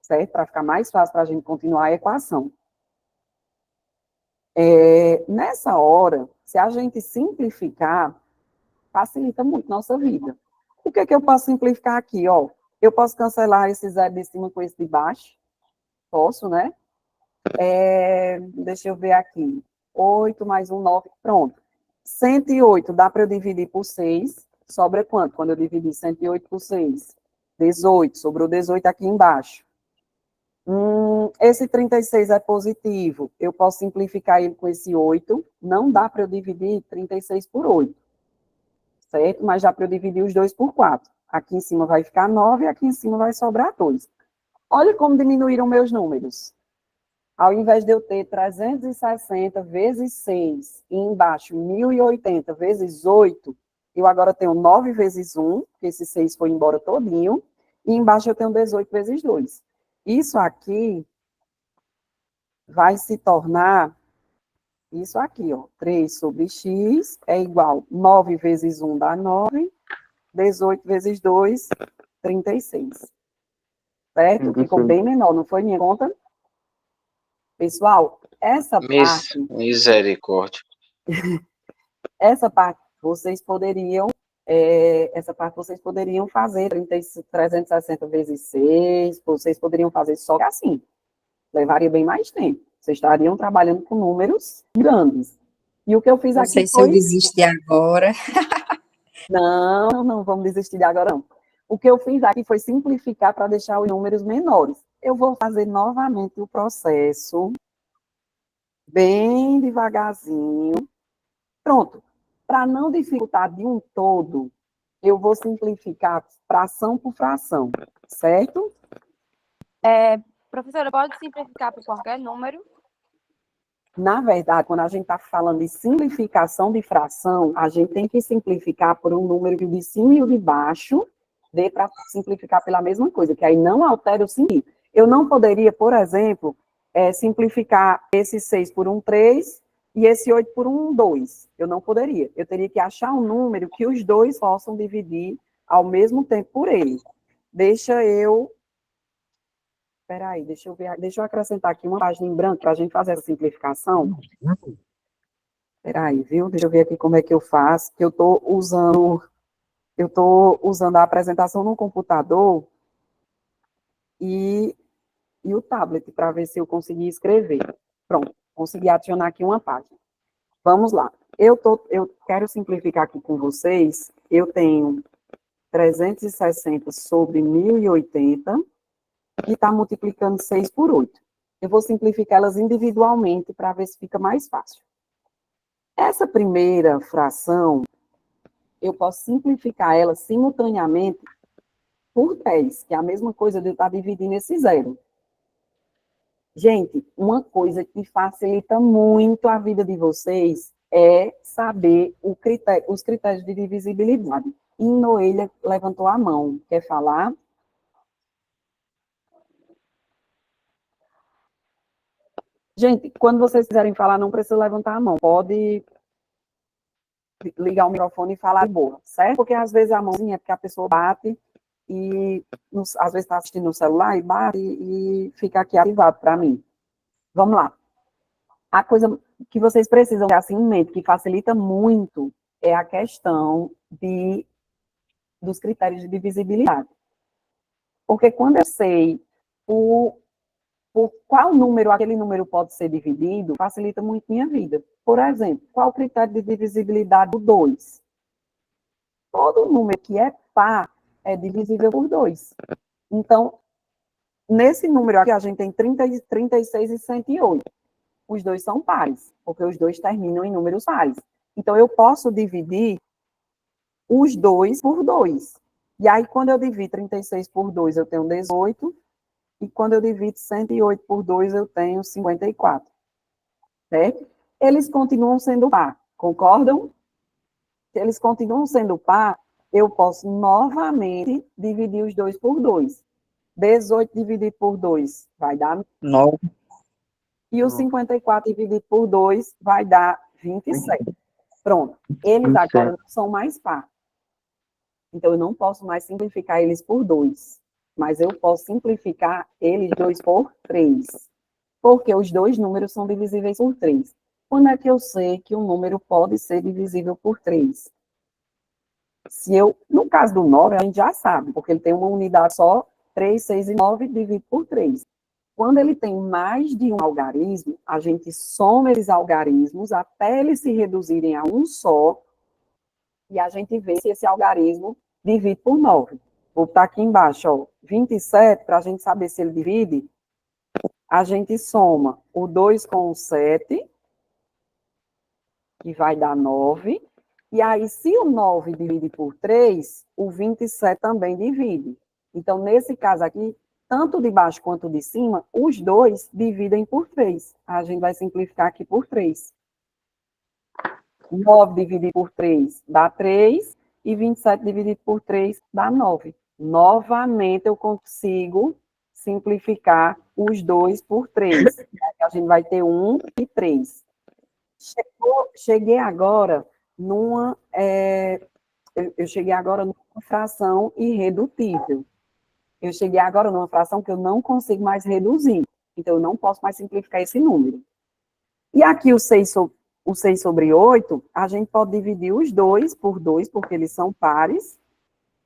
certo? Para ficar mais fácil para a gente continuar a equação. Nessa hora, se a gente simplificar, facilita muito nossa vida. O que é que eu posso simplificar aqui, ó? Eu posso cancelar esse zero de cima com esse de baixo? Posso, né? Deixa eu ver aqui. 8 mais 1, 9, pronto. 108 dá para eu dividir por 6. Sobra quanto? Quando eu dividir 108 por 6? 18. Sobrou 18 aqui embaixo. Esse 36 é positivo. Eu posso simplificar ele com esse 8. Não dá para eu dividir 36 por 8. Certo? Mas dá para eu dividir os dois por 4. Aqui em cima vai ficar 9 e aqui em cima vai sobrar 2. Olha como diminuíram meus números. Ao invés de eu ter 360 vezes 6 e embaixo 1080 vezes 8, eu agora tenho 9 vezes 1, porque esse 6 foi embora todinho, e embaixo eu tenho 18 vezes 2. Isso aqui vai se tornar isso aqui, ó. 3 sobre x é igual 9 vezes 1 dá 9, 18 vezes 2, 36. Certo? Ficou bem menor, não foi minha conta? Pessoal, essa parte Misericórdia. Essa parte vocês poderiam fazer 360 vezes 6, vocês poderiam fazer só que assim, levaria bem mais tempo. Vocês estariam trabalhando com números grandes. E o que eu fiz Não aqui sei se foi... eu desisto de agora. Não vamos desistir de agora, não. O que eu fiz aqui foi simplificar para deixar os números menores. Eu vou fazer novamente o processo, bem devagarzinho. Pronto. Para não dificultar de um todo, eu vou simplificar fração por fração, certo? Professora, pode simplificar por qualquer número? Na verdade, quando a gente está falando de simplificação de fração, a gente tem que simplificar por um número que o de cima e o de baixo dê para simplificar pela mesma coisa, que aí não altera o sentido. Eu não poderia, por exemplo, simplificar esse 6 por um 3 e esse 8 por um 2. Eu não poderia. Eu teria que achar um número que os dois possam dividir ao mesmo tempo por ele. Peraí, deixa eu acrescentar aqui uma página em branco para a gente fazer essa simplificação. Peraí, viu? Deixa eu ver aqui como é que eu faço, que eu estou usando a apresentação no computador e o tablet para ver se eu consegui escrever. Pronto, consegui adicionar aqui uma página. Vamos lá. Eu quero simplificar aqui com vocês. Eu tenho 360 sobre 1080 e está multiplicando 6 por 8. Eu vou simplificar elas individualmente para ver se fica mais fácil. Essa primeira fração, eu posso simplificar ela simultaneamente por 10, que é a mesma coisa de eu estar dividindo esse zero. Gente, uma coisa que facilita muito a vida de vocês é saber os critérios de divisibilidade. E Noelia levantou a mão. Quer falar? Gente, quando vocês quiserem falar, não precisa levantar a mão. Pode ligar o microfone e falar de boa, certo? Porque às vezes a mãozinha é porque a pessoa bate e às vezes está assistindo no celular e bate e fica aqui ativado para mim. Vamos lá. A coisa que vocês precisam ter assim em mente, que facilita muito, é a questão dos critérios de divisibilidade. Porque quando eu sei por qual número aquele número pode ser dividido, facilita muito minha vida. Por exemplo, qual o critério de divisibilidade do 2? Todo número que é par é divisível por 2. Então, nesse número aqui, a gente tem 30, 36 e 108. Os dois são pares, porque os dois terminam em números pares. Então, eu posso dividir os dois por 2. E aí, quando eu divido 36 por 2, eu tenho 18. E quando eu divido 108 por 2, eu tenho 54. Certo? Eles continuam sendo par, concordam? Se eles continuam sendo par, eu posso novamente dividir os dois por 2. 18 dividido por 2 vai dar 9. e o 54 dividido por 2 vai dar 27. Pronto. Eles agora não são mais par. Então, eu não posso mais simplificar eles por 2. Mas eu posso simplificar eles 2 por 3. Porque os dois números são divisíveis por 3. Quando é que eu sei que um número pode ser divisível por 3? Se eu, no caso do 9, a gente já sabe, porque ele tem uma unidade só, 3, 6 e 9 dividido por 3. Quando ele tem mais de um algarismo, a gente soma esses algarismos até eles se reduzirem a um só, e a gente vê se esse algarismo divide por 9. Vou botar aqui embaixo, ó, 27, para a gente saber se ele divide, a gente soma o 2 com o 7, que vai dar 9, e aí, se o 9 divide por 3, o 27 também divide. Então, nesse caso aqui, tanto de baixo quanto de cima, os dois dividem por 3. A gente vai simplificar aqui por 3. 9 dividido por 3 dá 3, e 27 dividido por 3 dá 9. Novamente, eu consigo simplificar os 2 por 3. A gente vai ter 1 e 3. Cheguei agora numa... eu cheguei agora numa fração irredutível. Eu cheguei agora numa fração que eu não consigo mais reduzir. Então, eu não posso mais simplificar esse número. E aqui o 6 sobre 8, a gente pode dividir os 2 por 2, porque eles são pares.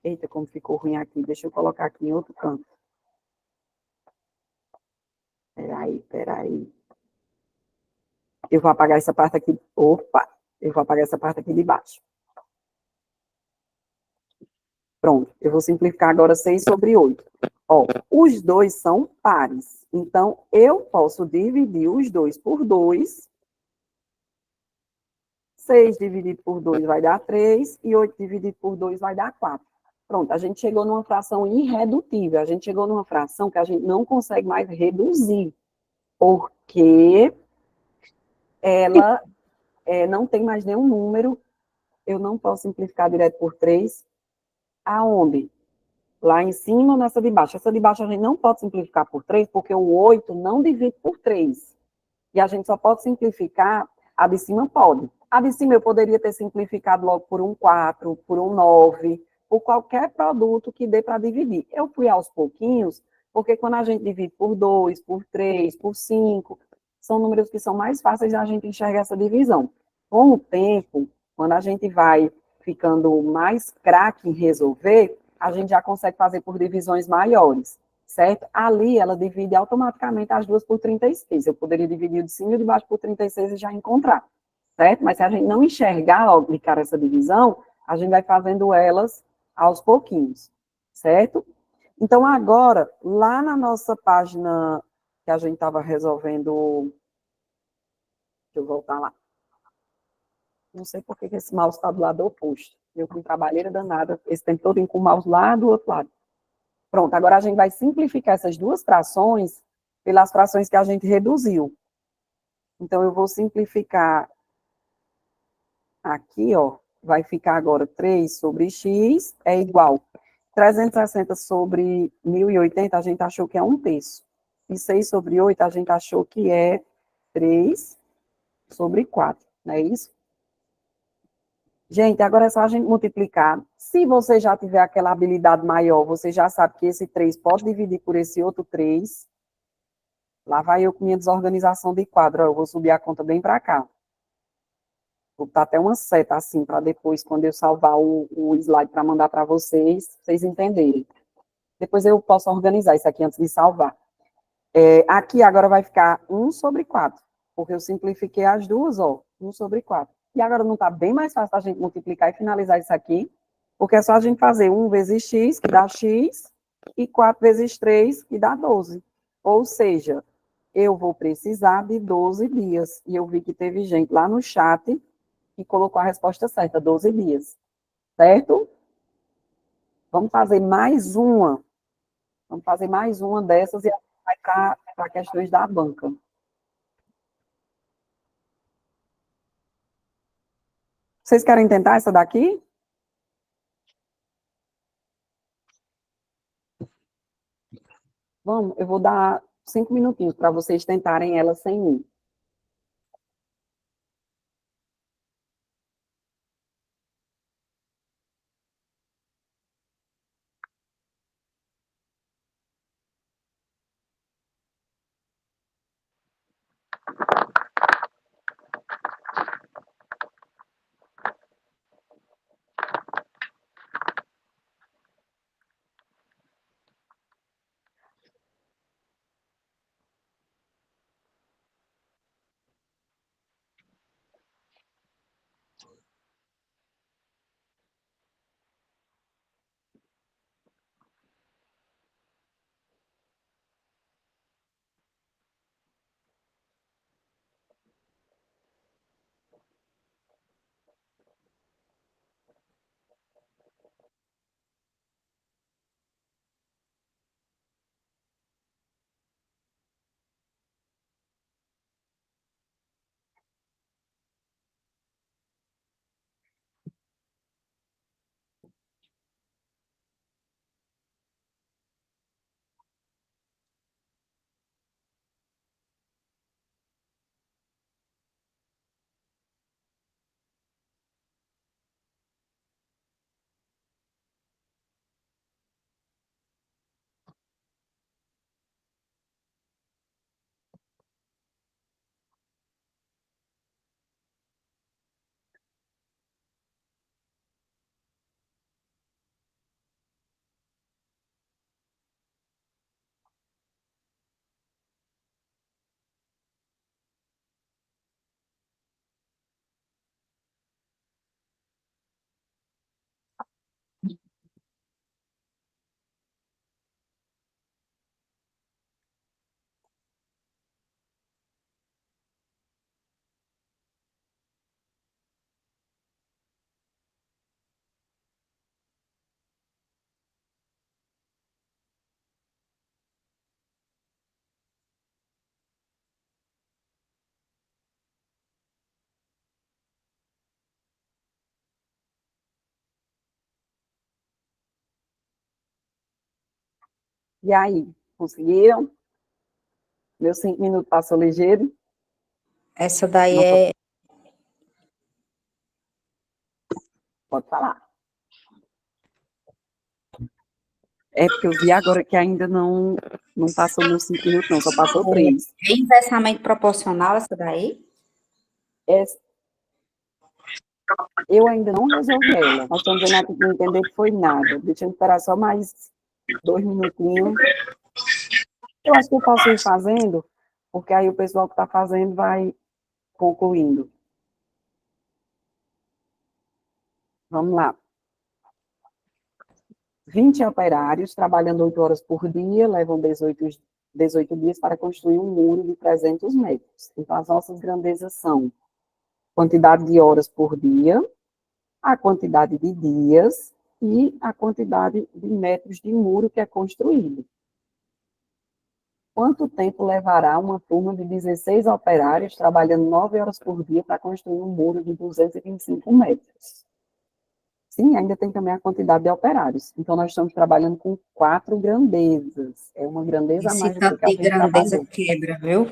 Eita, como ficou ruim aqui. Deixa eu colocar aqui em outro canto. Peraí. Eu vou apagar essa parte aqui. Opa! Eu vou apagar essa parte aqui de baixo. Pronto, eu vou simplificar agora 6 sobre 8. Ó, os dois são pares. Então, eu posso dividir os 2 por 2. 6 dividido por 2 vai dar 3, e 8 dividido por 2 vai dar 4. Pronto, a gente chegou numa fração irredutível. A gente chegou numa fração que a gente não consegue mais reduzir, porque ela não tem mais nenhum número. Eu não posso simplificar direto por 3. Aonde? Lá em cima ou nessa de baixo? Essa de baixo a gente não pode simplificar por 3, porque o 8 não divide por 3. E a gente só pode simplificar, a de cima pode. A de cima eu poderia ter simplificado logo por um 4, por um 9, por qualquer produto que dê para dividir. Eu fui aos pouquinhos, porque quando a gente divide por 2, por 3, por 5, são números que são mais fáceis da gente enxergar essa divisão. Com o tempo, quando a gente vai ficando mais craque em resolver, a gente já consegue fazer por divisões maiores, certo? Ali, ela divide automaticamente as duas por 36. Eu poderia dividir o de cima e o de baixo por 36 e já encontrar, certo? Mas se a gente não enxergar logo de cara essa divisão, a gente vai fazendo elas aos pouquinhos, certo? Então, agora, lá na nossa página que a gente estava resolvendo... Deixa eu voltar lá. Não sei por que esse mouse está do lado oposto. Eu com trabalheira danada, esse tempo todo com o mouse lá do outro lado. Pronto, agora a gente vai simplificar essas duas frações pelas frações que a gente reduziu. Então, eu vou simplificar aqui, ó, vai ficar agora 3 sobre x é igual 360 sobre 1080, a gente achou que é 1/3. E 6 sobre 8, a gente achou que é 3 sobre 4, não é isso? Gente, agora é só a gente multiplicar. Se você já tiver aquela habilidade maior, você já sabe que esse 3 pode dividir por esse outro 3. Lá vai eu com minha desorganização de quadro. Eu vou subir a conta bem para cá. Vou botar até uma seta assim, para depois, quando eu salvar o slide para mandar para vocês entenderem. Depois eu posso organizar isso aqui antes de salvar. Aqui agora vai ficar 1/4, porque eu simplifiquei as duas, ó, 1/4. E agora não está bem mais fácil a gente multiplicar e finalizar isso aqui, porque é só a gente fazer 1 vezes x, que dá x, e 4 vezes 3, que dá 12. Ou seja, eu vou precisar de 12 dias. E eu vi que teve gente lá no chat que colocou a resposta certa, 12 dias. Certo? Vamos fazer mais uma. Vamos fazer mais uma dessas e vai para questões da banca. Vocês querem tentar essa daqui? Vamos, eu vou dar 5 minutinhos para vocês tentarem ela sem mim. E aí, conseguiram? Meus 5 minutos passou ligeiro? Essa daí Não tô- é. Pode falar. É porque eu vi agora que ainda não passou meus 5 minutos, não, só passou 3. É inversamente proporcional essa daí? Eu ainda não resolvi ela. Nós estamos vendo aqui que não entender que foi nada. Deixa eu esperar só mais 2 minutinhos. Eu acho que eu posso ir fazendo, porque aí o pessoal que está fazendo vai concluindo. Vamos lá. 20 operários, trabalhando 8 horas por dia, levam 18 dias para construir um muro de 300 metros. Então, as nossas grandezas são quantidade de horas por dia, a quantidade de dias e a quantidade de metros de muro que é construído. Quanto tempo levará uma turma de 16 operários trabalhando 9 horas por dia para construir um muro de 225 metros? Sim, ainda tem também a quantidade de operários. Então, nós estamos trabalhando com 4 grandezas. É uma grandeza a Esse mais do que tanto a de gente grandeza trabalhou. quebra, viu?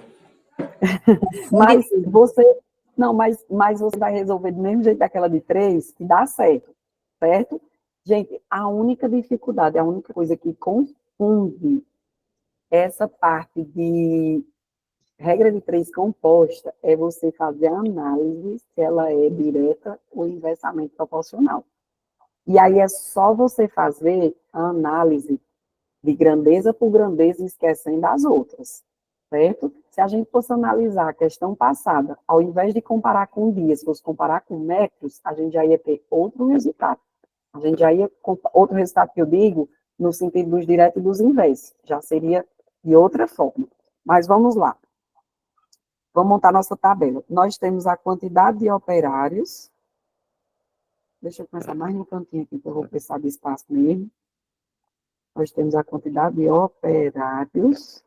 Mas você... Não, mas você vai resolver do mesmo jeito daquela de 3, que dá certo, certo? Gente, a única dificuldade, a única coisa que confunde essa parte de regra de 3 composta é você fazer a análise se ela é direta ou inversamente proporcional. E aí é só você fazer a análise de grandeza por grandeza, esquecendo as outras, certo? Se a gente fosse analisar a questão passada, ao invés de comparar com dias, fosse comparar com metros, a gente já ia ter outro resultado. A gente já ia, outro resultado que eu digo, no sentido dos diretos e dos inversos, já seria de outra forma. Mas vamos lá. Vamos montar nossa tabela. Nós temos a quantidade de operários. Deixa eu começar mais no cantinho aqui, que eu vou precisar de espaço mesmo. Nós temos a quantidade de operários.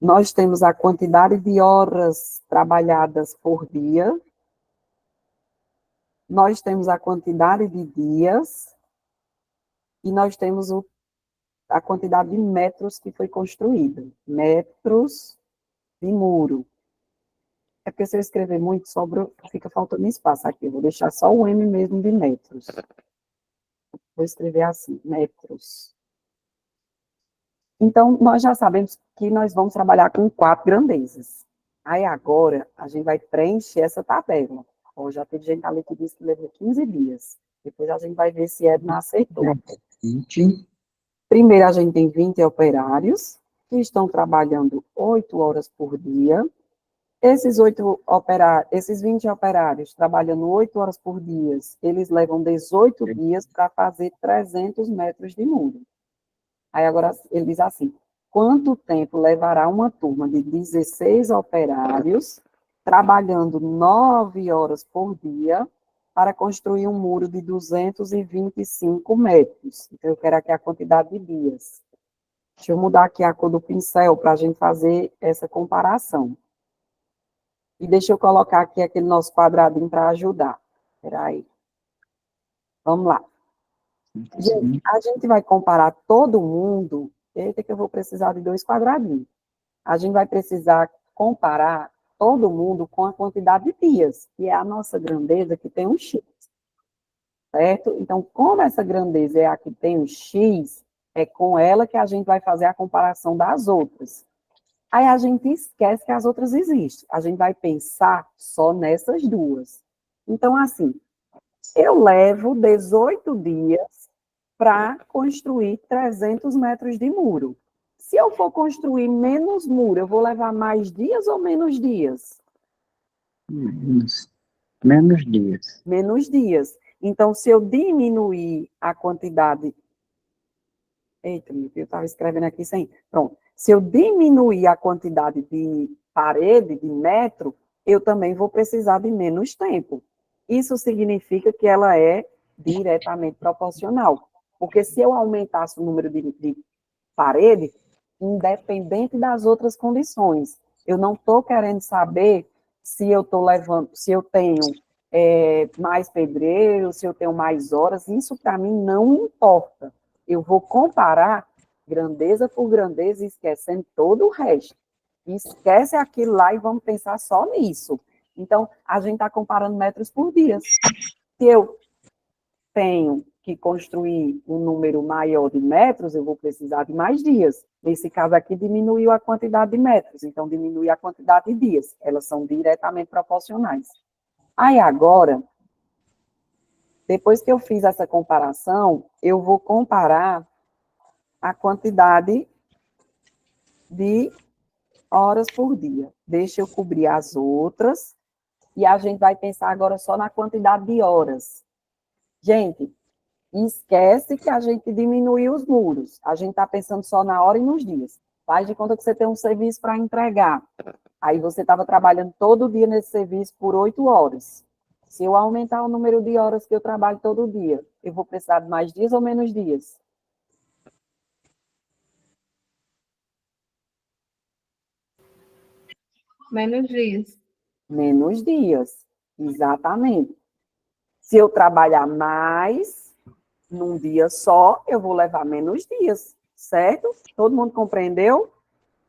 Nós temos a quantidade de horas trabalhadas por dia. Nós temos a quantidade de dias. E nós temos a quantidade de metros que foi construída. Metros de muro. É porque se eu escrever muito, fica faltando espaço aqui. Eu vou deixar só o M mesmo de metros. Vou escrever assim, metros. Então, nós já sabemos que nós vamos trabalhar com 4 grandezas. Aí, agora, a gente vai preencher essa tabela. Ó, já teve gente ali que disse que levou 15 dias. Depois a gente vai ver se Edna acertou. 20. Primeiro, a gente tem 20 operários que estão trabalhando 8 horas por dia. Esses 20 operários trabalhando 8 horas por dia, eles levam 18 dias para fazer 300 metros de muro. Aí agora ele diz assim, quanto tempo levará uma turma de 16 operários trabalhando 9 horas por dia para construir um muro de 225 metros? Então, eu quero aqui a quantidade de dias. Deixa eu mudar aqui a cor do pincel para a gente fazer essa comparação. E deixa eu colocar aqui aquele nosso quadradinho para ajudar. Espera aí. Vamos lá. Gente, a gente vai comparar todo mundo. Eita, que eu vou precisar de 2 quadradinhos. A gente vai precisar comparar todo mundo com a quantidade de dias, que é a nossa grandeza, que tem um X. Certo? Então, como essa grandeza é a que tem um X, é com ela que a gente vai fazer a comparação das outras. Aí a gente esquece que as outras existem. A gente vai pensar só nessas duas. Então, assim, eu levo 18 dias para construir 300 metros de muro. Se eu for construir menos muro, eu vou levar mais dias ou menos dias? Menos dias. Menos dias. Então, se eu diminuir a quantidade... Eita, eu estava escrevendo aqui sem... Pronto. Se eu diminuir a quantidade de parede, de metro, eu também vou precisar de menos tempo. Isso significa que ela é diretamente proporcional. Porque se eu aumentasse o número de parede, independente das outras condições, eu não estou querendo saber se eu estou levando, se eu tenho mais pedreiros, se eu tenho mais horas, isso para mim não importa. Eu vou comparar grandeza por grandeza, esquecendo todo o resto. Esquece aquilo lá e vamos pensar só nisso. Então, a gente está comparando metros por dia. Se eu tenho que construir um número maior de metros, eu vou precisar de mais dias. Nesse caso aqui, diminuiu a quantidade de metros, então diminui a quantidade de dias. Elas são diretamente proporcionais. Aí agora, depois que eu fiz essa comparação, eu vou comparar a quantidade de horas por dia. Deixa eu cobrir as outras, e a gente vai pensar agora só na quantidade de horas. Gente, esquece que a gente diminuiu os muros. A gente está pensando só na hora e nos dias. Faz de conta que você tem um serviço para entregar. Aí você estava trabalhando todo dia nesse serviço por 8 horas. Se eu aumentar o número de horas que eu trabalho todo dia, eu vou precisar de mais dias ou menos dias? Menos dias. Menos dias, exatamente. Se eu trabalhar mais num dia só, eu vou levar menos dias, certo? Todo mundo compreendeu?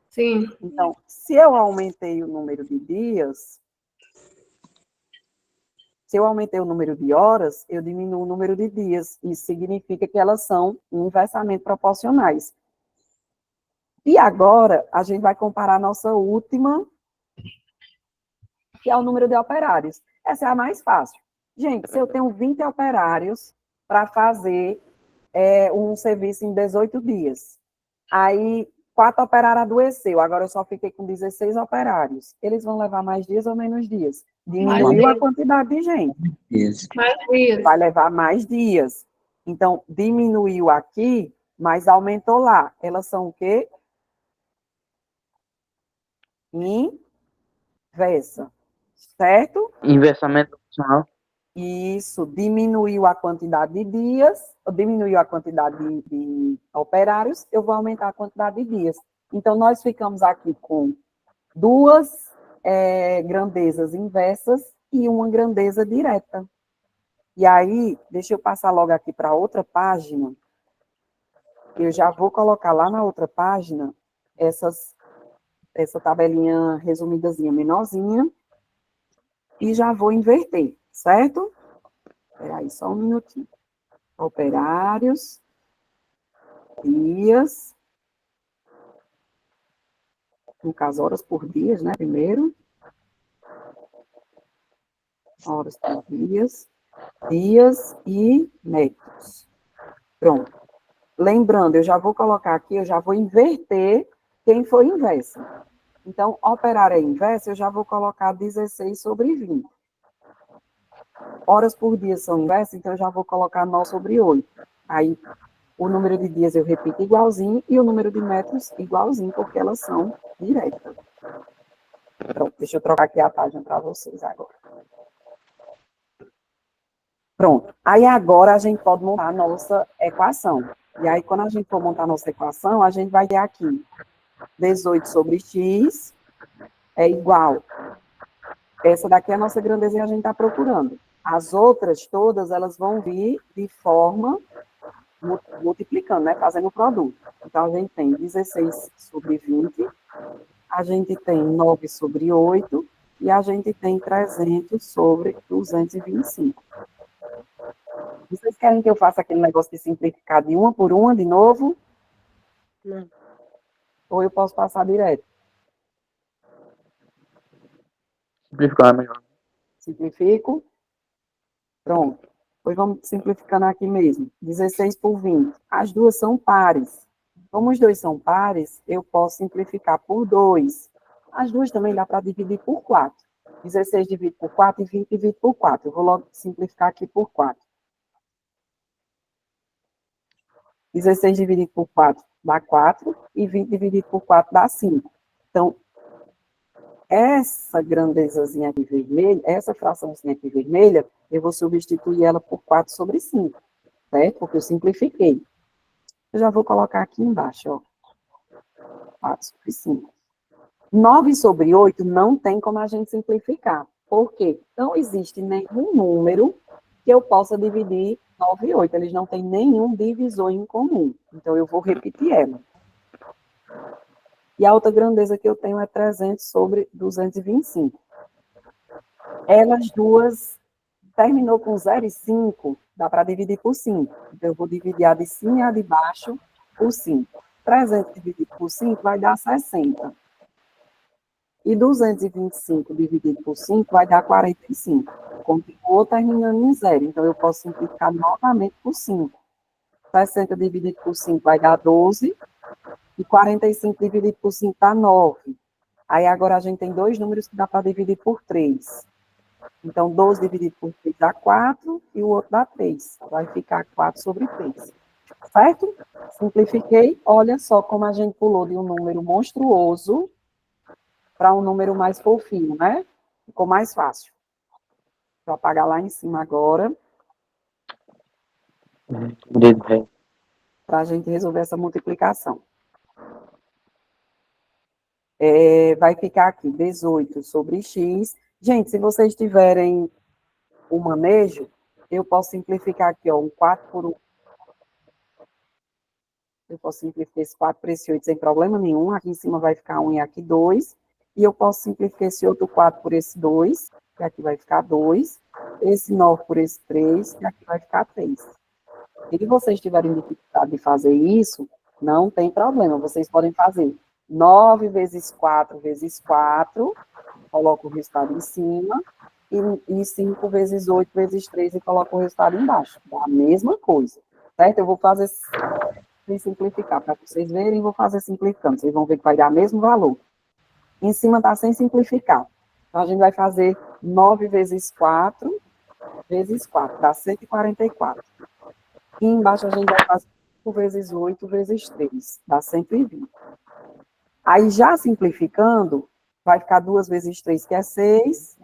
Sim. Então, se eu aumentei o número de dias, se eu aumentei o número de horas, eu diminuo o número de dias. Isso significa que elas são inversamente proporcionais. E agora, a gente vai comparar a nossa última, que é o número de operários. Essa é a mais fácil. Gente, se eu tenho 20 operários para fazer um serviço em 18 dias. Aí, 4 operários adoeceu, agora eu só fiquei com 16 operários. Eles vão levar mais dias ou menos dias? Diminuiu a quantidade de gente. Isso. Mais dias. Vai levar mais dias. Então, diminuiu aqui, mas aumentou lá. Elas são o quê? Inversa. Certo? Inversamento proporcional. Isso, diminuiu a quantidade de dias, diminuiu a quantidade de operários, eu vou aumentar a quantidade de dias. Então, nós ficamos aqui com duas grandezas inversas e uma grandeza direta. E aí, deixa eu passar logo aqui para outra página. Eu já vou colocar lá na outra página essa tabelinha resumidazinha menorzinha e já vou inverter, certo? Espera aí só um minutinho. Operários, dias, no caso, horas por dias, né, primeiro. Horas por dias, dias e metros. Pronto. Lembrando, eu já vou colocar aqui, eu já vou inverter quem foi inversa. Então, operário é inversa, eu já vou colocar 16 sobre 20. Horas por dia são inversas, então eu já vou colocar 9 sobre 8. Aí, o número de dias eu repito igualzinho e o número de metros igualzinho, porque elas são diretas. Pronto, deixa eu trocar aqui a página para vocês agora. Pronto. Aí agora a gente pode montar a nossa equação. E aí, quando a gente for montar a nossa equação, a gente vai ter aqui 18 sobre x é igual. Essa daqui é a nossa grandeza que a gente está procurando. As outras todas, elas vão vir de forma multiplicando, né? Fazendo o produto. Então, a gente tem 16 sobre 20, a gente tem 9 sobre 8 e a gente tem 300 sobre 225. Vocês querem que eu faça aquele negócio de simplificar de uma por uma de novo? Não. Ou eu posso passar direto? Simplificar melhor. Simplifico. Pronto. Pois vamos simplificando aqui mesmo. 16 por 20. As duas são pares. Como os dois são pares, eu posso simplificar por 2. As duas também dá para dividir por 4. 16 divide por 4 e 20 divide por 4. Eu vou logo simplificar aqui por 4. 16 dividido por 4 dá 4, e 20 dividido por 4 dá 5. Então, essa grandezazinha aqui vermelha, essa fraçãozinha aqui vermelha, eu vou substituir ela por 4 sobre 5, certo? Porque eu simplifiquei. Eu já vou colocar aqui embaixo, ó. 4 sobre 5. 9 sobre 8 não tem como a gente simplificar. Por quê? Não existe nenhum número que eu possa dividir 9 e 8. Eles não têm nenhum divisor em comum. Então, eu vou repetir ela. E a outra grandeza que eu tenho é 300 sobre 225. Elas duas, terminou com 0 e 5, dá para dividir por 5. Então, eu vou dividir a de cima e a de baixo por 5. 300 dividido por 5 vai dar 60. E 225 dividido por 5 vai dar 45. Continuou terminando em 0. Então, eu posso simplificar novamente por 5. 60 dividido por 5 vai dar 12. E 45 dividido por 5 dá 9. Aí, agora, a gente tem dois números que dá para dividir por 3. Então, 12 dividido por 3 dá 4 e o outro dá 3. Vai ficar 4 sobre 3. Certo? Simplifiquei. Olha só como a gente pulou de um número monstruoso para um número mais fofinho, né? Ficou mais fácil. Vou apagar lá em cima agora, para a gente resolver essa multiplicação. Vai ficar aqui 18 sobre x. Gente, se vocês tiverem o manejo, eu posso simplificar aqui, ó, um 4 por 1. Eu posso simplificar esse 4 por esse 8 sem problema nenhum. Aqui em cima vai ficar 1 e aqui 2. E eu posso simplificar esse outro 4 por esse 2, que aqui vai ficar 2. Esse 9 por esse 3, que aqui vai ficar 3. Se vocês tiverem dificuldade de fazer isso, não tem problema. Vocês podem fazer 9 vezes 4 vezes 4, coloca o resultado em cima, e 5 vezes 8 vezes 3 e coloca o resultado embaixo. É a mesma coisa, certo? Eu vou fazer sem simplificar, para vocês verem, vou fazer simplificando. Vocês vão ver que vai dar o mesmo valor. Em cima está sem simplificar. Então, a gente vai fazer 9 vezes 4, dá 144. E embaixo a gente vai fazer 5 vezes 8 vezes 3, dá 120. Aí, já simplificando, vai ficar 2 vezes 3, que é 6,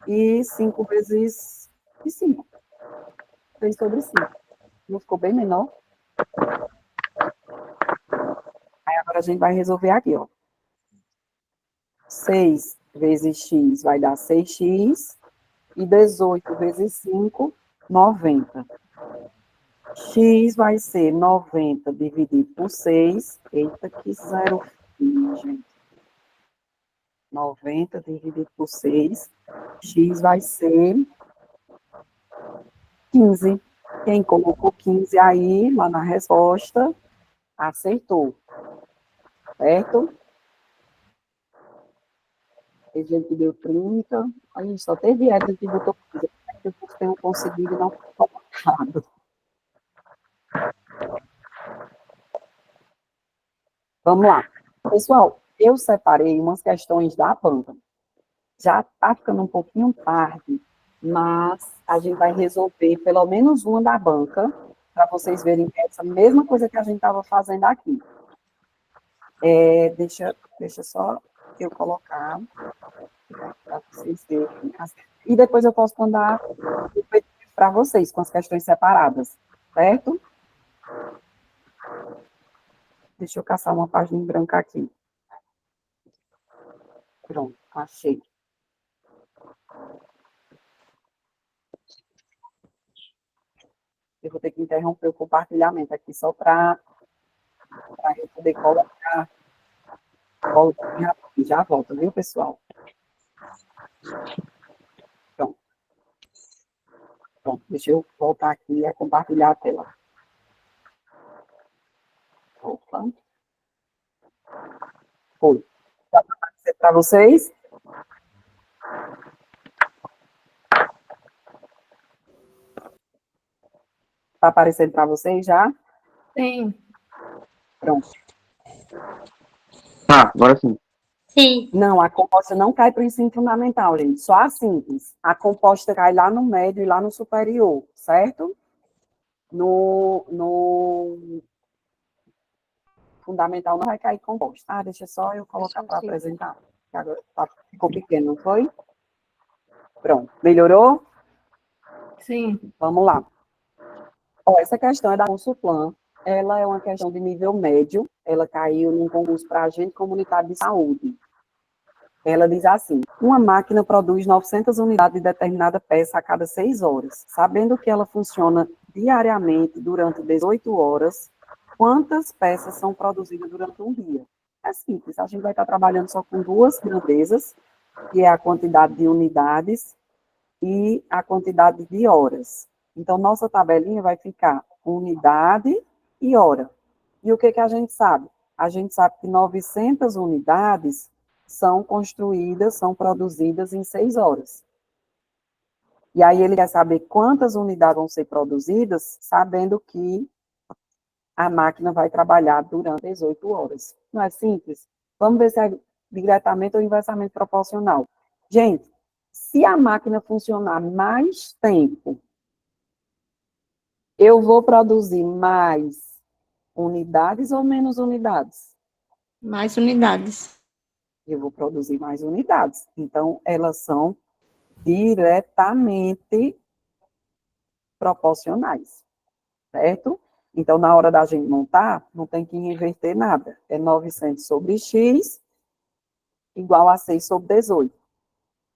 e 5 vezes 5. 3 sobre 5. Não ficou bem menor? Aí, agora a gente vai resolver aqui, ó. 6 vezes x vai dar 6x, e 18 vezes 5, 90. X vai ser 90 dividido por 6. Eita, que zero fino, gente. 90 dividido por 6. X vai ser 15. Quem colocou 15 aí, lá na resposta, acertou. Certo? Tem gente que deu 30. A gente só teve época que botou 15. Eu tenho conseguido e não colocado. Vamos lá. Pessoal, eu separei umas questões da banca. Já está ficando um pouquinho tarde, mas a gente vai resolver pelo menos uma da banca, para vocês verem essa mesma coisa que a gente estava fazendo aqui. Deixa só eu colocar, para vocês verem. E depois eu posso mandar para vocês, com as questões separadas, certo? Deixa eu caçar uma página em branco aqui. Pronto, achei. Eu vou ter que interromper o compartilhamento aqui só para eu poder colocar. Já volto, viu, pessoal? Pronto. Pronto, deixa eu voltar aqui e compartilhar a tela. Opa. Foi. Está aparecendo para vocês? Está aparecendo para vocês já? Sim. Pronto. Tá, agora sim. Sim. Não, a composta não cai para o ensino fundamental, gente. Só a simples. A composta cai lá no médio e lá no superior, certo? No fundamental não vai cair composta. Ah, deixa só eu colocar para apresentar. Agora ficou pequeno, não foi? Pronto. Melhorou? Sim. Vamos lá. Ó, essa questão é da Consulplan. Ela é uma questão de nível médio. Ela caiu num concurso para agente comunitário de saúde. Ela diz assim: uma máquina produz 900 unidades de determinada peça a cada 6 horas. Sabendo que ela funciona diariamente durante 18 horas, quantas peças são produzidas durante um dia? É simples, a gente vai estar trabalhando só com duas grandezas, que é a quantidade de unidades e a quantidade de horas. Então, nossa tabelinha vai ficar unidade e hora. E o que a gente sabe? A gente sabe que 900 unidades são construídas, são produzidas em 6 horas. E aí ele quer saber quantas unidades vão ser produzidas, sabendo que a máquina vai trabalhar durante 18 horas. Não é simples? Vamos ver se é diretamente ou inversamente proporcional. Gente, se a máquina funcionar mais tempo, eu vou produzir mais unidades ou menos unidades? Mais unidades. Eu vou produzir mais unidades. Então, elas são diretamente proporcionais, certo? Então, na hora da gente montar, não tem que inverter nada. É 900 sobre x igual a 6 sobre 18.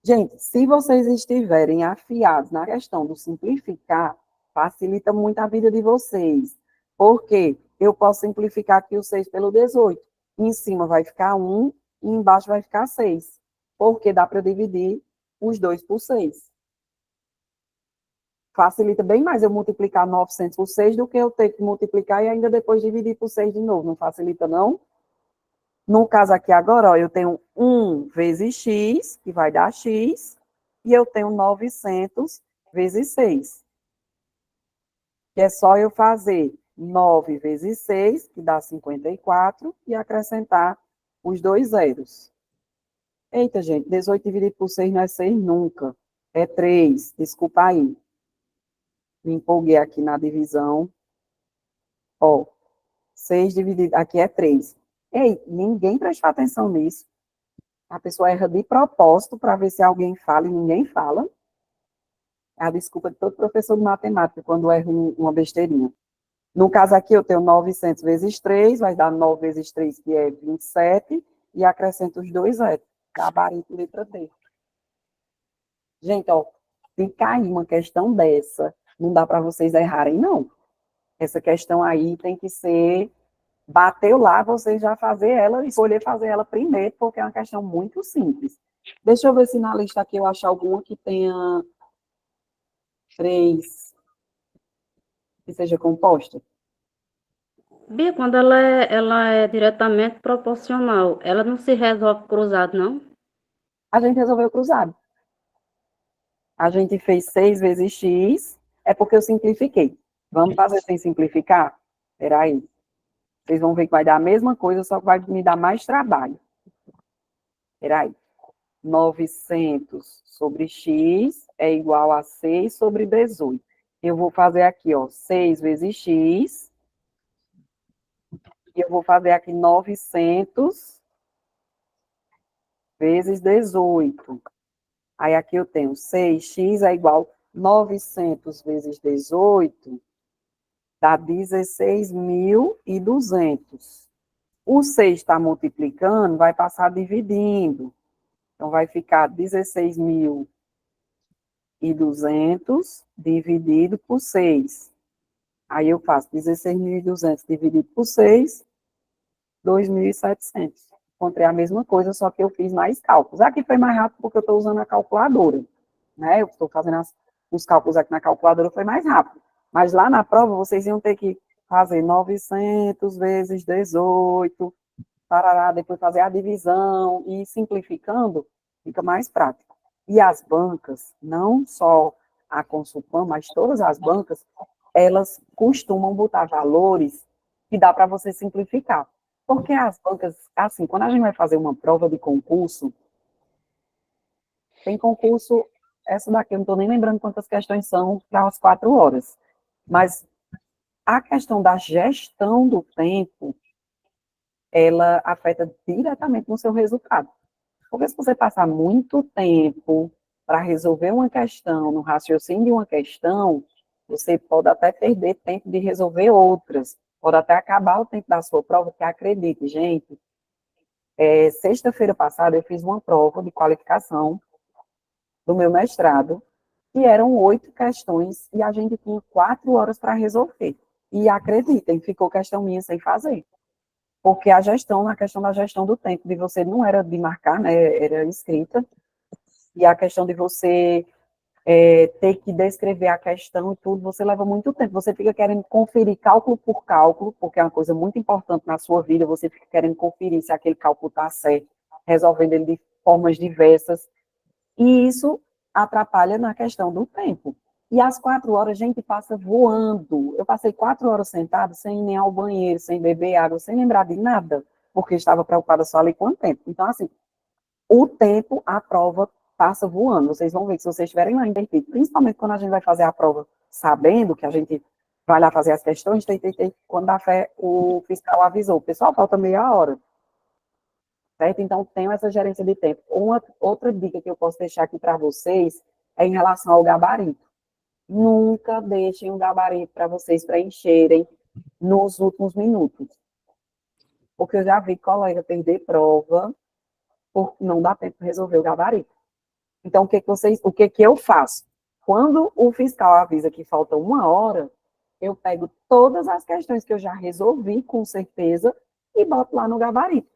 Gente, se vocês estiverem afiados na questão do simplificar, facilita muito a vida de vocês. Porque eu posso simplificar aqui o 6 pelo 18. Em cima vai ficar 1 e embaixo vai ficar 6. Porque dá para eu dividir os 2 por 6. Facilita bem mais eu multiplicar 900 por 6 do que eu ter que multiplicar e ainda depois dividir por 6 de novo. Não facilita, não? No caso aqui agora, ó, eu tenho 1 vezes x, que vai dar x, e eu tenho 900 vezes 6. que é só eu fazer 9 vezes 6, que dá 54, e acrescentar os dois zeros. Eita, gente, 18 dividido por 6 não é 6 nunca. É 3, desculpa aí. Me empolguei aqui na divisão. Ó, 6 dividido, aqui é 3. Ei, ninguém prestou atenção nisso. A pessoa erra de propósito para ver se alguém fala e ninguém fala. É a desculpa de todo professor de matemática quando erra uma besteirinha. No caso aqui, eu tenho 900 vezes 3, vai dar 9 vezes 3, que é 27, e acrescento os dois zeros. Gabarito, letra D. Gente, ó, se cair uma questão dessa, não dá para vocês errarem, não. Essa questão aí tem que ser, bateu lá, vocês já fazer ela, escolher fazer ela primeiro, porque é uma questão muito simples. Deixa eu ver se na lista aqui eu achar alguma que tenha 3, que seja composta. Bia, quando ela é diretamente proporcional, ela não se resolve cruzado, não? A gente resolveu cruzado. A gente fez 6 vezes x, é porque eu simplifiquei. Vamos fazer sem simplificar? Espera aí. Vocês vão ver que vai dar a mesma coisa, só que vai me dar mais trabalho. Espera aí. 900 sobre x é igual a 6 sobre 18. Eu vou fazer aqui, ó, 6 vezes x. E eu vou fazer aqui 900 vezes 18. Aí aqui eu tenho 6x é igual a 900 vezes 18, dá 16.200. O 6 está multiplicando, vai passar dividindo. Então, vai ficar 16.200 dividido por 6. Aí eu faço 16.200 dividido por 6, 2.700. Encontrei a mesma coisa, só que eu fiz mais cálculos. Aqui foi mais rápido porque eu estou usando a calculadora, né? Eu estou fazendo os cálculos aqui na calculadora, foi mais rápido. Mas lá na prova, vocês iam ter que fazer 900 vezes 18, tarará, depois fazer a divisão, e simplificando, fica mais prático. E as bancas, não só a Consulpan, mas todas as bancas, elas costumam botar valores que dá para você simplificar. Porque as bancas, assim, quando a gente vai fazer uma prova de concurso, tem concurso, essa daqui eu não estou nem lembrando quantas questões são para as 4 horas, mas a questão da gestão do tempo, ela afeta diretamente no seu resultado. Porque se você passar muito tempo para resolver uma questão, no raciocínio de uma questão, você pode até perder tempo de resolver outras, pode até acabar o tempo da sua prova, que acredite, gente, sexta-feira passada eu fiz uma prova de qualificação do meu mestrado, e eram 8 questões, e a gente tinha 4 horas para resolver. E acreditem, ficou questão minha sem fazer. Porque a questão da gestão do tempo, de você não era de marcar, né, era escrita, e a questão de você ter que descrever a questão e tudo, você leva muito tempo, você fica querendo conferir cálculo por cálculo, porque é uma coisa muito importante na sua vida, você fica querendo conferir se aquele cálculo está certo, resolvendo ele de formas diversas, e isso atrapalha na questão do tempo. E às 4 horas a gente passa voando. Eu passei 4 horas sentada sem ir nem ao banheiro, sem beber água, sem lembrar de nada, porque estava preocupada só ali com o tempo. Então, assim, o tempo, a prova passa voando. Vocês vão ver que se vocês estiverem lá invertido, principalmente quando a gente vai fazer a prova sabendo que a gente vai lá fazer as questões, quando a fé, o fiscal avisou, pessoal, falta meia hora. Certo? Então, tenho essa gerência de tempo. Outra dica que eu posso deixar aqui para vocês é em relação ao gabarito. Nunca deixem um gabarito para vocês preencherem nos últimos minutos. Porque eu já vi colega perder prova por não dar tempo de resolver o gabarito. Então, o que eu faço? Quando o fiscal avisa que falta 1 hora, eu pego todas as questões que eu já resolvi, com certeza, e boto lá no gabarito.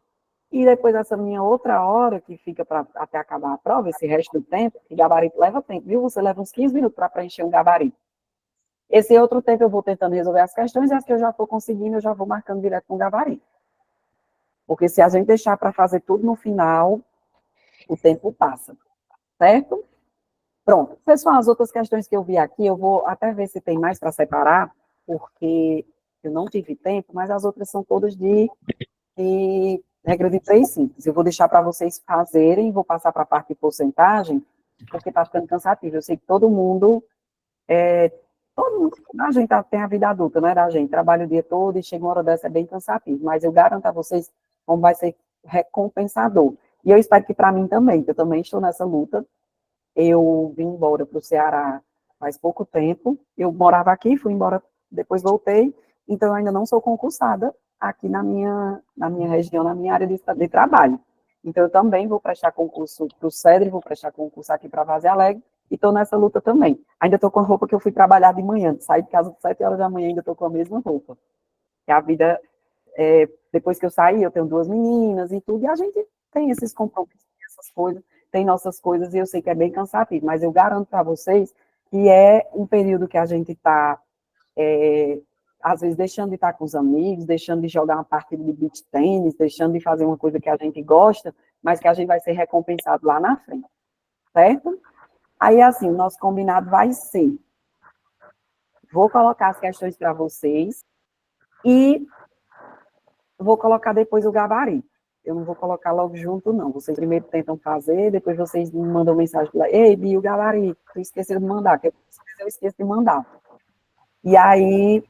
E depois dessa minha outra hora, que fica até acabar a prova, esse resto do tempo, que gabarito leva tempo, viu? Você leva uns 15 minutos para preencher um gabarito. Esse outro tempo eu vou tentando resolver as questões, e as que eu já estou conseguindo, eu já vou marcando direto com o gabarito. Porque se a gente deixar para fazer tudo no final, o tempo passa. Certo? Pronto. Essas são as outras questões que eu vi aqui, eu vou até ver se tem mais para separar, porque eu não tive tempo, mas as outras são todas de regra de 3 simples. Eu vou deixar para vocês fazerem, vou passar para a parte de porcentagem, porque está ficando cansativo. Eu sei que todo mundo, a gente tem a vida adulta, não é da gente, trabalha o dia todo e chega uma hora dessa, é bem cansativo, mas eu garanto a vocês como vai ser recompensador. E eu espero que para mim também, que eu também estou nessa luta. Eu vim embora para o Ceará faz pouco tempo, eu morava aqui, fui embora, depois voltei, então eu ainda não sou concursada aqui na minha região, na minha área de trabalho. Então eu também vou prestar concurso para o CEDRE, vou prestar concurso aqui para Vaze Alegre, e estou nessa luta também. Ainda estou com a roupa que eu fui trabalhar de manhã, saí de casa às 7 horas da manhã, ainda estou com a mesma roupa. E a vida, depois que eu saí, eu tenho 2 meninas e tudo, e a gente tem esses compromissos, essas coisas, tem nossas coisas, e eu sei que é bem cansativo, mas eu garanto para vocês que é um período que a gente está, às vezes, deixando de estar com os amigos, deixando de jogar uma partida de beach tênis, deixando de fazer uma coisa que a gente gosta, mas que a gente vai ser recompensado lá na frente, certo? Aí, assim, o nosso combinado vai ser, vou colocar as questões para vocês, e vou colocar depois o gabarito. Eu não vou colocar logo junto, não. Vocês primeiro tentam fazer, depois vocês me mandam mensagem lá, ei, Bia, o gabarito, tu esqueceu de mandar, que eu esqueço de mandar. E aí,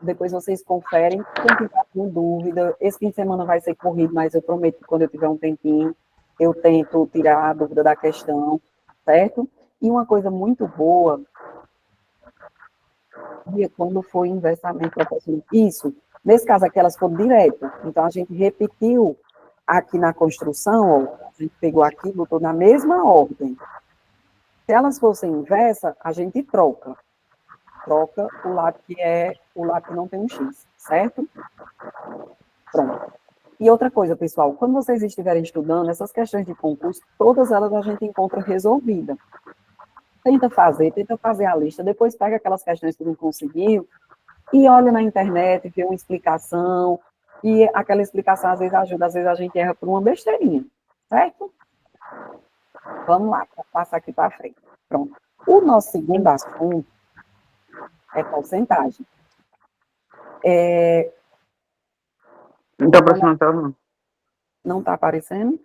depois vocês conferem, quem tiver com dúvida, esse fim de semana vai ser corrido, mas eu prometo que quando eu tiver um tempinho, eu tento tirar a dúvida da questão, certo? E uma coisa muito boa, quando foi inversamente proporcional, isso, nesse caso aqui elas foram direto, então a gente repetiu aqui na construção, ó, a gente pegou aqui, botou na mesma ordem. Se elas fossem inversa, a gente troca o lado que é o lado que não tem um X, certo? Pronto. E outra coisa, pessoal, quando vocês estiverem estudando, essas questões de concurso, todas elas a gente encontra resolvida. Tenta fazer a lista, depois pega aquelas questões que não conseguiu, e olha na internet, vê uma explicação, e aquela explicação às vezes ajuda, às vezes a gente erra por uma besteirinha, certo? Vamos lá, passar aqui para frente. Pronto. O nosso segundo assunto é porcentagem. Não está aparecendo na tela, não. Não está aparecendo?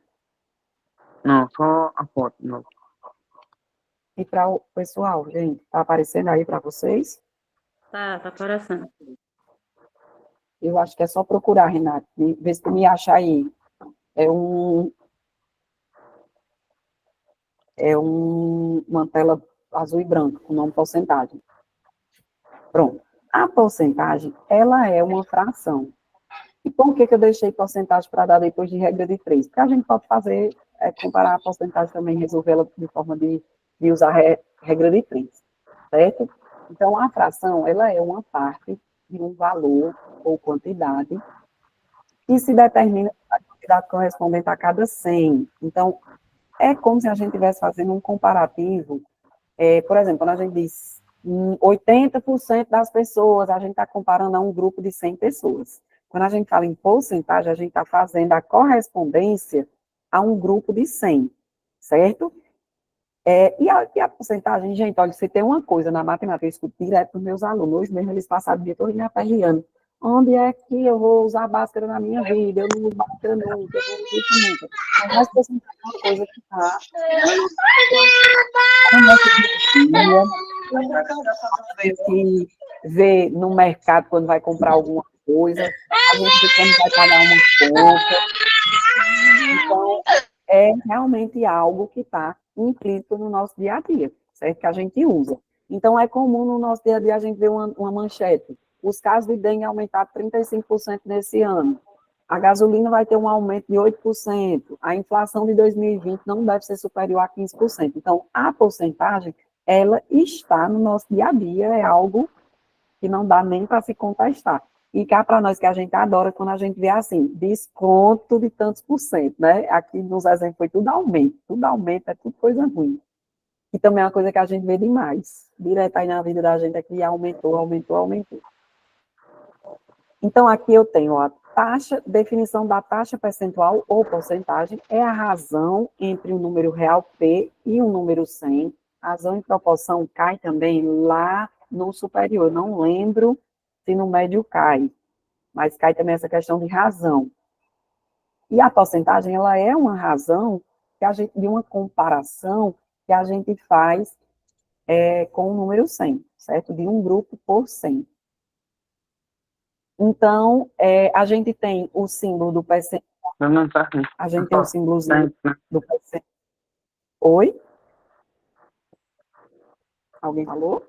Não, só a foto. Não. E para o pessoal, gente, está aparecendo aí para vocês? Tá aparecendo. Eu acho que é só procurar, Renato, ver se tu me acha aí. É uma tela azul e branca, com o nome porcentagem. Pronto. A porcentagem, ela é uma fração. E por que eu deixei porcentagem para dar depois de regra de 3? Porque a gente pode fazer, comparar a porcentagem também, resolver ela de forma de usar regra de 3, certo? Então, a fração, ela é uma parte de um valor ou quantidade que se determina a quantidade correspondente a cada 100. Então, é como se a gente estivesse fazendo um comparativo. Por exemplo, quando a gente diz 80% das pessoas, a gente está comparando a um grupo de 100 pessoas. Quando a gente fala em porcentagem, a gente está fazendo a correspondência a um grupo de 100, certo? E a porcentagem, gente, olha, você tem uma coisa na matemática, eu escuto direto dos meus alunos, hoje mesmo eles passaram o dia todo me aperreando. Onde é que eu vou usar Bhaskara na minha vida? Eu não uso Bhaskara nunca, eu não uso isso nunca. Mas porcentagem é uma coisa que está que vê no mercado quando vai comprar alguma coisa, a gente vê quando vai pagar uma conta. Então, é realmente algo que está implícito no nosso dia a dia, certo? Que a gente usa. Então, é comum no nosso dia a dia a gente ver uma manchete. Os casos de dengue aumentaram 35% nesse ano. A gasolina vai ter um aumento de 8%. A inflação de 2020 não deve ser superior a 15%. Então, a porcentagem, ela está no nosso dia a dia, é algo que não dá nem para se contestar. E cá para nós que a gente adora quando a gente vê assim, desconto de tantos por cento, né? Aqui nos exemplos foi tudo aumento, é tudo coisa ruim. E também é uma coisa que a gente vê demais. Direto aí na vida da gente é que aumentou. Então, aqui eu tenho a definição da taxa percentual ou porcentagem, é a razão entre o número real P e o número 100. Razão em proporção cai também lá no superior. Eu não lembro se no médio cai, mas cai também essa questão de razão. E a porcentagem, ela é uma razão que a gente, de uma comparação que a gente faz com o número 100, certo? De um grupo por 100. Então, a gente tem o símbolo do percentual. Não tá. A gente tem o símbolozinho do percentual. Oi? Alguém falou?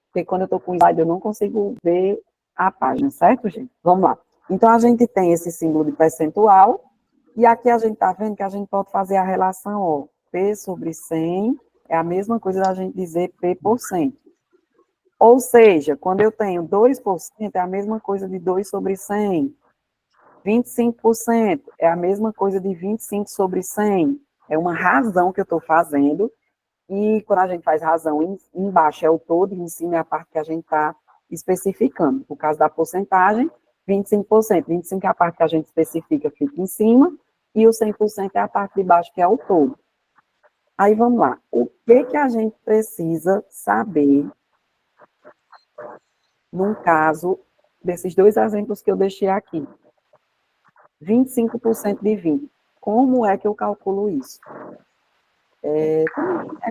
Porque quando eu estou com o slide, eu não consigo ver a página, certo, gente? Vamos lá. Então, a gente tem esse símbolo de percentual, e aqui a gente está vendo que a gente pode fazer a relação, ó, P sobre 100 é a mesma coisa da gente dizer P por cento. Ou seja, quando eu tenho 2%, é a mesma coisa de 2 sobre 100. 25% é a mesma coisa de 25 sobre 100. É uma razão que eu estou fazendo. E quando a gente faz razão, embaixo é o todo, e em cima é a parte que a gente está especificando. No caso da porcentagem, 25%. 25% é a parte que a gente especifica, fica em cima, e o 100% é a parte de baixo, que é o todo. Aí, vamos lá. O que a gente precisa saber num caso desses dois exemplos que eu deixei aqui? 25% de 20. Como é que eu calculo isso? É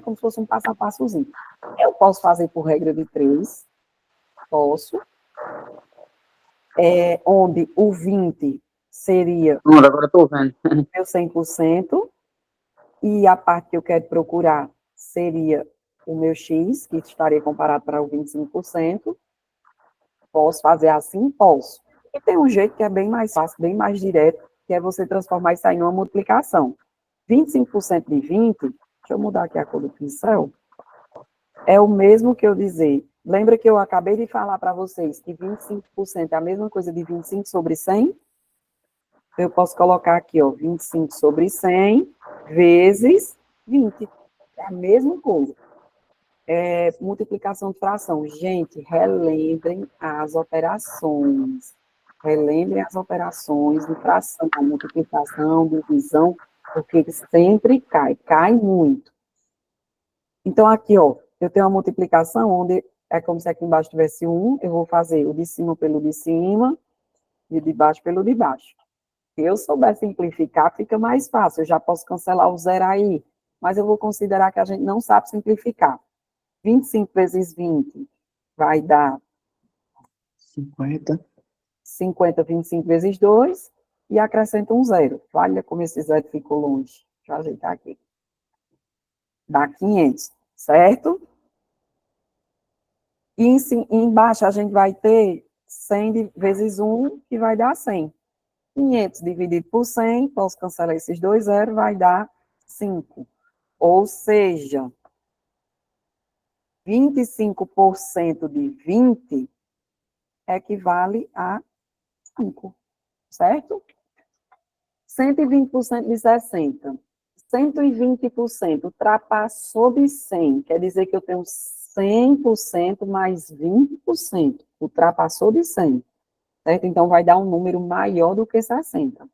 como se fosse um passo a passozinho. Eu posso fazer por regra de 3, posso, onde o 20 seria Não, agora eu tô vendo. meu 100%, e a parte que eu quero procurar seria o meu X, que estaria comparado para o 25%. Posso fazer assim? Posso. E tem um jeito que é bem mais fácil, bem mais direto, que é você transformar isso aí numa multiplicação. 25% de 20, deixa eu mudar aqui a cor do pincel, é o mesmo que eu dizer, lembra que eu acabei de falar para vocês que 25% é a mesma coisa de 25 sobre 100? Eu posso colocar aqui, ó, 25 sobre 100 vezes 20. É a mesma coisa. Multiplicação de fração. Gente, relembrem as operações. Relembrem as operações de fração, multiplicação, divisão, porque sempre cai muito. Então, aqui, ó, eu tenho uma multiplicação onde é como se aqui embaixo tivesse 1, eu vou fazer o de cima pelo de cima e o de baixo pelo de baixo. Se eu souber simplificar, fica mais fácil. Eu já posso cancelar o zero aí, mas eu vou considerar que a gente não sabe simplificar. 25 vezes 20 vai dar 50. 50, 25 vezes 2, e acrescenta um zero. Olha como esse zero ficou longe. Deixa eu ajeitar aqui. Dá 500, certo? E embaixo a gente vai ter 100 vezes 1, que vai dar 100. 500 dividido por 100, posso cancelar esses dois zeros, vai dar 5. Ou seja, 25% de 20 equivale a 5, certo? 120% de 60. 120% ultrapassou de 100, quer dizer que eu tenho 100% mais 20%, ultrapassou de 100, certo? Então, vai dar um número maior do que 60.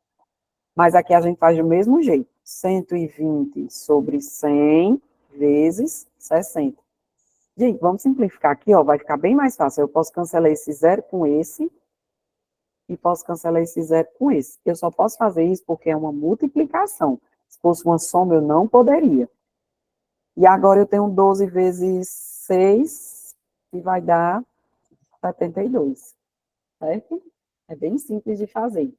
Mas aqui a gente faz do mesmo jeito, 120 sobre 100 vezes 60. Gente, vamos simplificar aqui, ó, vai ficar bem mais fácil. Eu posso cancelar esse zero com esse, e posso cancelar esse zero com esse. Eu só posso fazer isso porque é uma multiplicação. Se fosse uma soma, eu não poderia. E agora eu tenho 12 vezes 6, que vai dar 72, certo? É bem simples de fazer.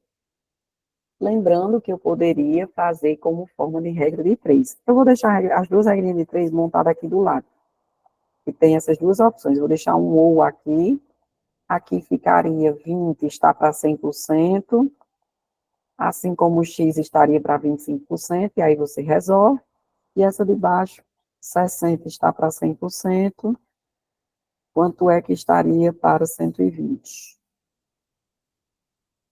Lembrando que eu poderia fazer como forma de regra de 3. Eu vou deixar as duas regrinhas de 3 montadas aqui do lado. E tem essas duas opções. Eu vou deixar um ou aqui. Aqui ficaria 20 está para 100%. Assim como o x estaria para 25%, e aí você resolve. E essa de baixo, 60 está para 100%. Quanto é que estaria para 120?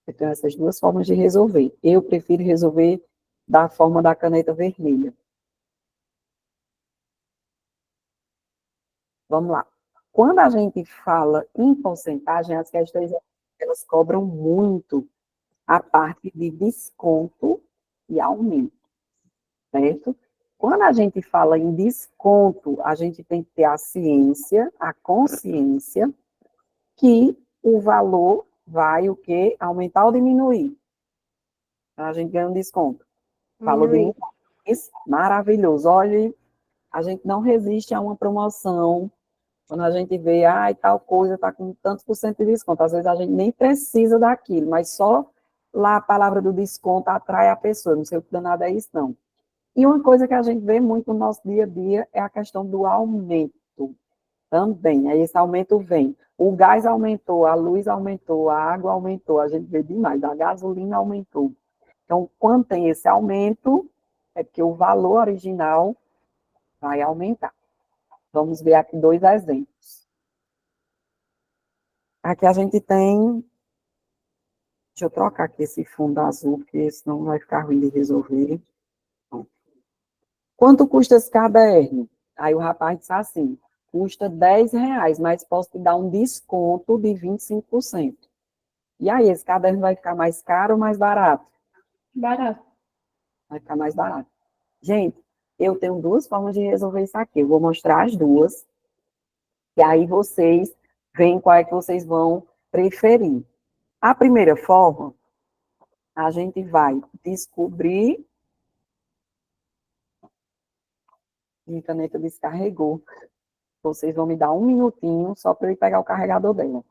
Então, essas duas formas de resolver. Eu prefiro resolver da forma da caneta vermelha. Vamos lá. Quando a gente fala em porcentagem, as questões, elas cobram muito a parte de desconto e aumento, certo? Quando a gente fala em desconto, a gente tem que ter a ciência, a consciência, que o valor vai o quê? Aumentar ou diminuir? A gente ganha um desconto. Valor Diminuir. diminuir. Maravilhoso. Olha, a gente não resiste a uma promoção. Quando a gente vê, tal coisa está com tantos por cento de desconto. Às vezes a gente nem precisa daquilo, mas só lá a palavra do desconto atrai a pessoa. Não sei o que danado é isso, não. E uma coisa que a gente vê muito no nosso dia a dia é a questão do aumento também. Aí esse aumento vem. O gás aumentou, a luz aumentou, a água aumentou, a gente vê demais, a gasolina aumentou. Então, quando tem esse aumento, é porque o valor original vai aumentar. Vamos ver aqui 2 exemplos. Aqui a gente tem... Deixa eu trocar aqui esse fundo azul, porque senão vai ficar ruim de resolver. Quanto custa esse caderno? Aí o rapaz disse assim, custa R$10, mas posso te dar um desconto de 25%. E aí, esse caderno vai ficar mais caro ou mais barato? Barato. Vai ficar mais barato. Gente, eu tenho 2 formas de resolver isso aqui. Eu vou mostrar as 2. E aí vocês veem qual é que vocês vão preferir. A primeira forma, a gente vai descobrir... Minha caneta descarregou. Vocês vão me dar 1 minutinho só para eu ir pegar o carregador dela.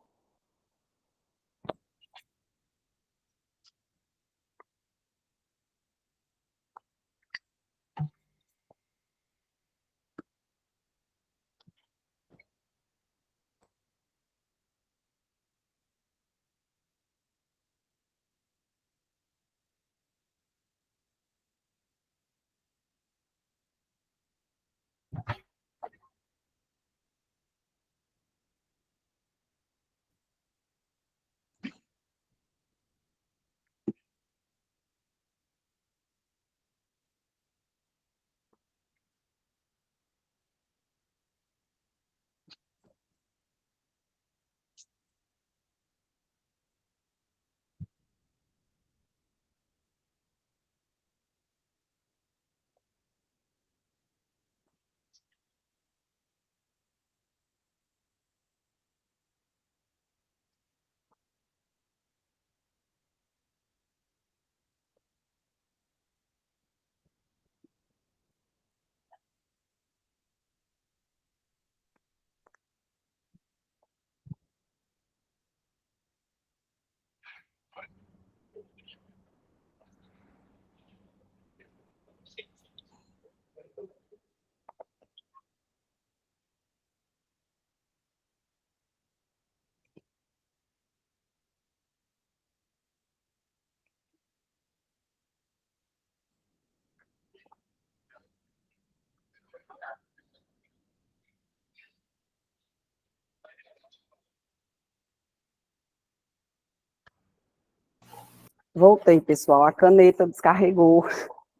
Voltei, pessoal. A caneta descarregou,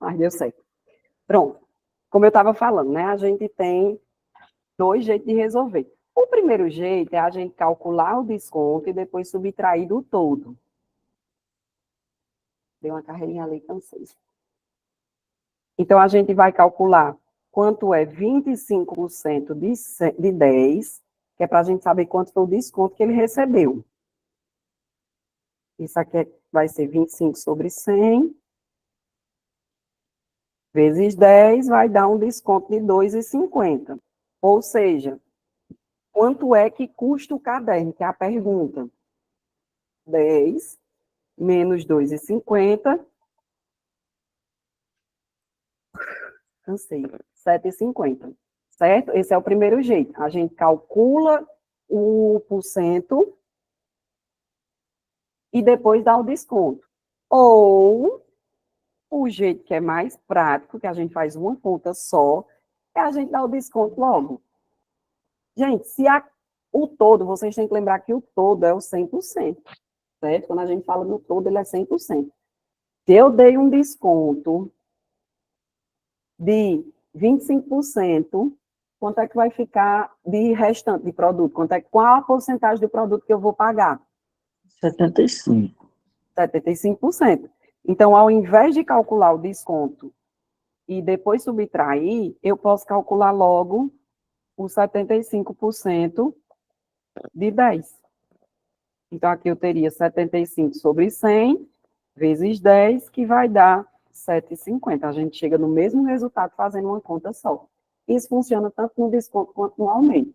mas deu certo. Pronto. Como eu estava falando, né? A gente tem 2 jeitos de resolver. O primeiro jeito é a gente calcular o desconto e depois subtrair do todo. Deu uma carreirinha ali, cansei. Então, a gente vai calcular quanto é 25% de 10, que é para a gente saber quanto foi o desconto que ele recebeu. Isso aqui vai ser 25 sobre 100, vezes 10, vai dar um desconto de R$ 2,50. Ou seja, quanto é que custa o caderno, que é a pergunta. 10 menos R$ 2,50, cansei, R$ 7,50, certo? Esse é o primeiro jeito. A gente calcula o porcento e depois dá o desconto. Ou o jeito que é mais prático, que a gente faz uma conta só, é a gente dar o desconto logo. Gente, o todo, vocês têm que lembrar que o todo é o 100%, certo? Quando a gente fala no todo, ele é 100%. Se eu dei um desconto de 25%, quanto é que vai ficar de restante de produto? Qual a porcentagem do produto que eu vou pagar? 75. 75%. Então, ao invés de calcular o desconto e depois subtrair, eu posso calcular logo os 75% de 10. Então, aqui eu teria 75 sobre 100 vezes 10, que vai dar 7,50. A gente chega no mesmo resultado fazendo uma conta só. Isso funciona tanto no desconto quanto no aumento,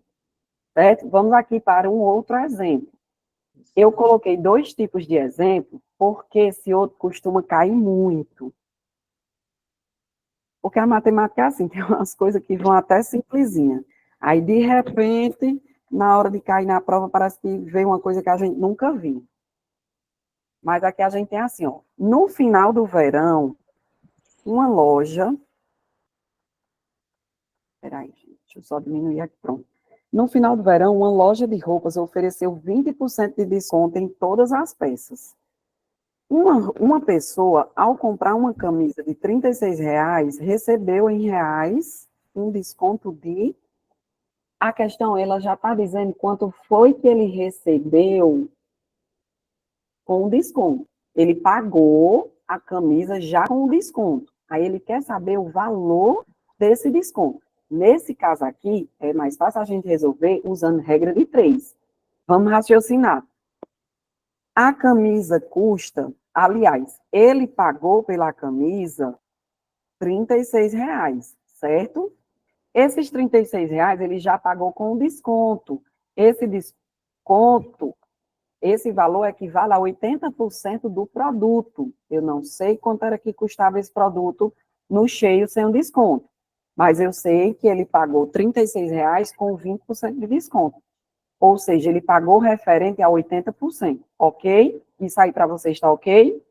certo? Vamos aqui para um outro exemplo. Eu coloquei 2 tipos de exemplo, porque esse outro costuma cair muito. Porque a matemática é assim, tem umas coisas que vão até simplesinha. Aí, de repente, na hora de cair na prova, parece que vem uma coisa que a gente nunca viu. Mas aqui a gente tem assim, ó. No final do verão, uma loja... Peraí, gente, deixa eu só diminuir aqui, pronto. No final do verão, uma loja de roupas ofereceu 20% de desconto em todas as peças. Uma pessoa, ao comprar uma camisa de R$ 36, recebeu em reais um desconto de... A questão, ela já está dizendo quanto foi que ele recebeu com o desconto. Ele pagou a camisa já com o desconto. Aí ele quer saber o valor desse desconto. Nesse caso aqui, é mais fácil a gente resolver usando regra de 3. Vamos raciocinar. A camisa custa, aliás, ele pagou pela camisa R$ 36, certo? Esses R$ 36 ele já pagou com desconto. Esse desconto, esse valor equivale a 80% do produto. Eu não sei quanto era que custava esse produto no cheio sem o desconto, mas eu sei que ele pagou R$ 36 com 20% de desconto. Ou seja, ele pagou referente a 80%, ok? Isso aí para você está ok?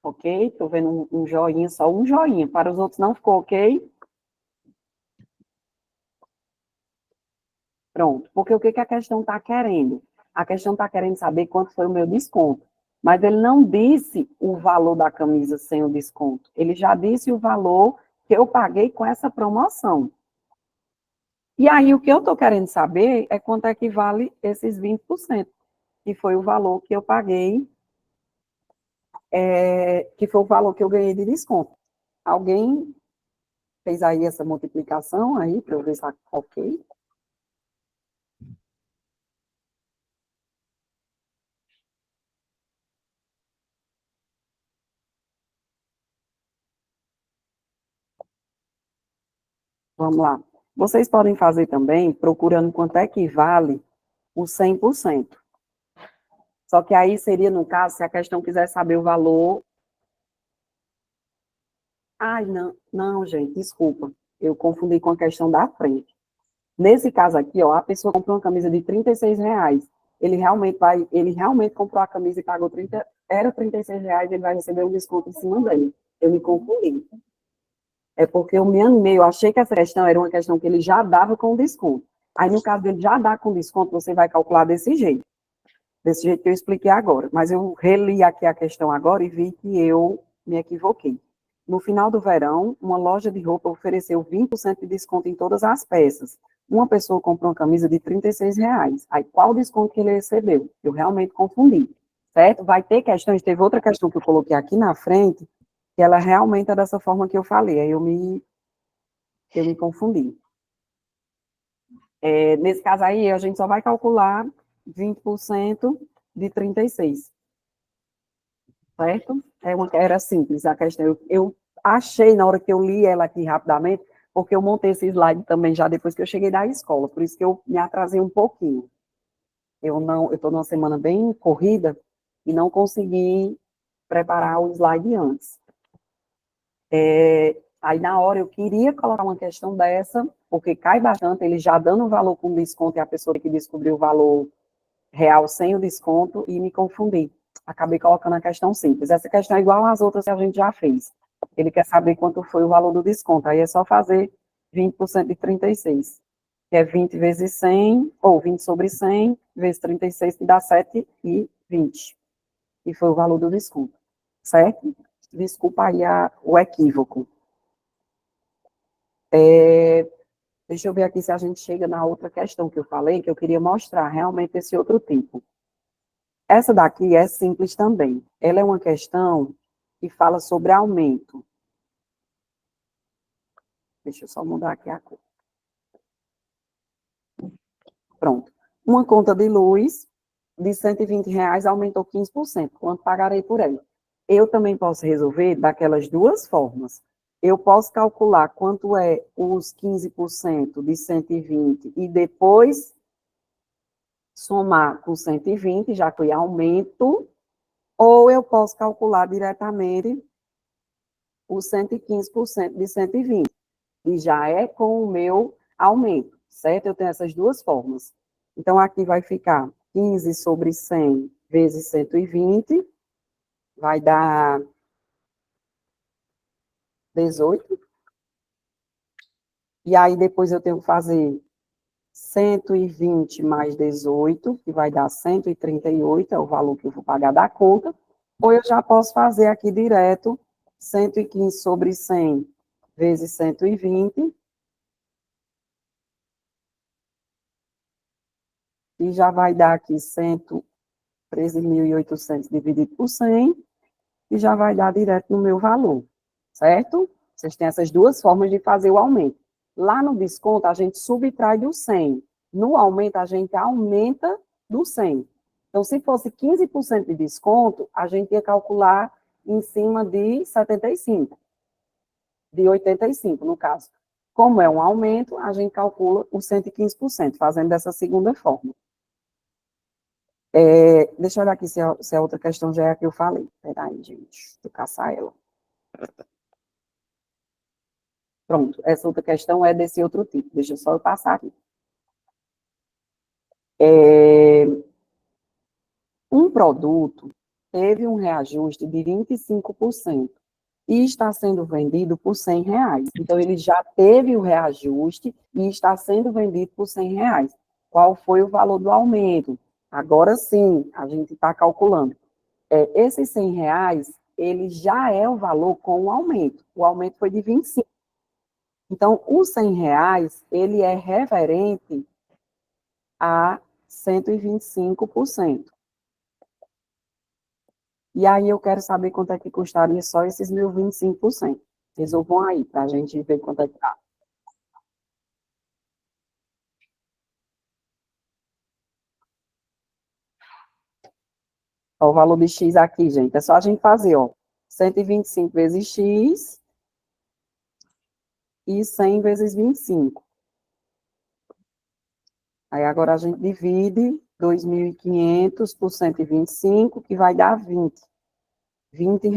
Ok? Estou vendo um joinha, só um joinha. Para os outros não ficou ok? Pronto. Porque o que a questão está querendo? A questão está querendo saber quanto foi o meu desconto. Mas ele não disse o valor da camisa sem o desconto. Ele já disse o valor que eu paguei com essa promoção. E aí, o que eu estou querendo saber é quanto é que vale esses 20%, que foi o valor que eu paguei, que foi o valor que eu ganhei de desconto. Alguém fez aí essa multiplicação aí, para eu ver se está ok? Vamos lá. Vocês podem fazer também, procurando quanto é que vale o 100%. Só que aí seria, no caso, se a questão quiser saber o valor... Ai, não, gente, desculpa. Eu confundi com a questão da frente. Nesse caso aqui, ó, a pessoa comprou uma camisa de R$ 36. Ele realmente comprou a camisa e pagou 30, era R$ 36, ele vai receber um desconto em cima dele. Eu me confundi. É porque eu me animei, eu achei que essa questão era uma questão que ele já dava com desconto. Aí, no caso dele já dar com desconto, você vai calcular desse jeito que eu expliquei agora. Mas eu reli aqui a questão agora e vi que eu me equivoquei. No final do verão, uma loja de roupa ofereceu 20% de desconto em todas as peças. Uma pessoa comprou uma camisa de R$ 36. Aí, qual o desconto que ele recebeu? Eu realmente confundi, certo? Vai ter questões, teve outra questão que eu coloquei aqui na frente, que ela realmente é dessa forma que eu falei, aí eu me confundi. Nesse caso aí, a gente só vai calcular 20% de 36, certo? Era simples a questão. Eu achei, na hora que eu li ela aqui rapidamente, porque eu montei esse slide também já depois que eu cheguei da escola, por isso que eu me atrasei um pouquinho. Eu estou numa semana bem corrida e não consegui preparar o slide antes. Aí, na hora, eu queria colocar uma questão dessa, porque cai bastante, ele já dando o valor com desconto e a pessoa que descobriu o valor real sem o desconto, e me confundi. Acabei colocando a questão simples. Essa questão é igual às outras que a gente já fez. Ele quer saber quanto foi o valor do desconto. Aí é só fazer 20% de 36, que é 20 vezes 100, ou 20 sobre 100, vezes 36, que dá 7,20. E foi o valor do desconto, certo? Desculpa aí o equívoco. Deixa eu ver aqui se a gente chega na outra questão que eu falei, que eu queria mostrar realmente esse outro tipo. Essa daqui é simples também. Ela é uma questão que fala sobre aumento. Deixa eu só mudar aqui a cor. Pronto. Uma conta de luz de R$ 120 aumentou 15%. Quanto pagarei por ela? Eu também posso resolver daquelas duas formas. Eu posso calcular quanto é os 15% de 120 e depois somar com 120, já que foi aumento, ou eu posso calcular diretamente os 115% de 120, e já é com o meu aumento, certo? Eu tenho essas duas formas. Então, aqui vai ficar 15 sobre 100 vezes 120, vai dar 18. E aí, depois eu tenho que fazer 120 mais 18, que vai dar 138, é o valor que eu vou pagar da conta. Ou eu já posso fazer aqui direto 115 sobre 100 vezes 120, e já vai dar aqui 113.800 dividido por 100, e já vai dar direto no meu valor, certo? Vocês têm essas duas formas de fazer o aumento. Lá no desconto, a gente subtrai do 100. No aumento, a gente aumenta do 100. Então, se fosse 15% de desconto, a gente ia calcular em cima de 75, de 85, no caso. Como é um aumento, a gente calcula os 115%, fazendo dessa segunda forma. Deixa eu olhar aqui se a outra questão já é a que eu falei. Peraí, gente, deixa eu caçar ela. Pronto, essa outra questão é desse outro tipo. Deixa eu só eu passar aqui. Um produto teve um reajuste de 25% e está sendo vendido por R$ 100. Então, ele já teve o reajuste e está sendo vendido por R$ 100. Qual foi o valor do aumento? Agora sim, a gente está calculando. Esses R$ 100, ele já é o valor com o aumento. O aumento foi de 25%. Então, os R$ 100, ele é referente a 125%. E aí eu quero saber quanto é que custaria só esses 1.025%. Resolvam aí, para a gente ver quanto é que tá. Ó, o valor de X aqui, gente, é só a gente fazer, ó, 125 vezes X e 100 vezes 25. Aí agora a gente divide 2.500 por 125, que vai dar 20. R$ 20.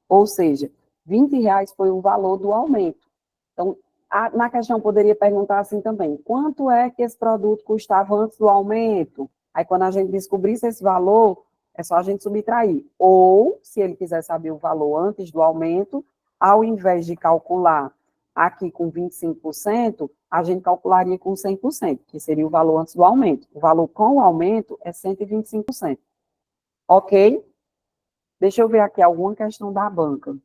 Ou seja, R$ 20 foi o valor do aumento. Então, na questão poderia perguntar assim também, quanto é que esse produto custava antes do aumento? Aí quando a gente descobrisse esse valor, é só a gente subtrair. Ou, se ele quiser saber o valor antes do aumento, ao invés de calcular aqui com 25%, a gente calcularia com 100%, que seria o valor antes do aumento. O valor com o aumento é 125%. Ok? Deixa eu ver aqui alguma questão da banca.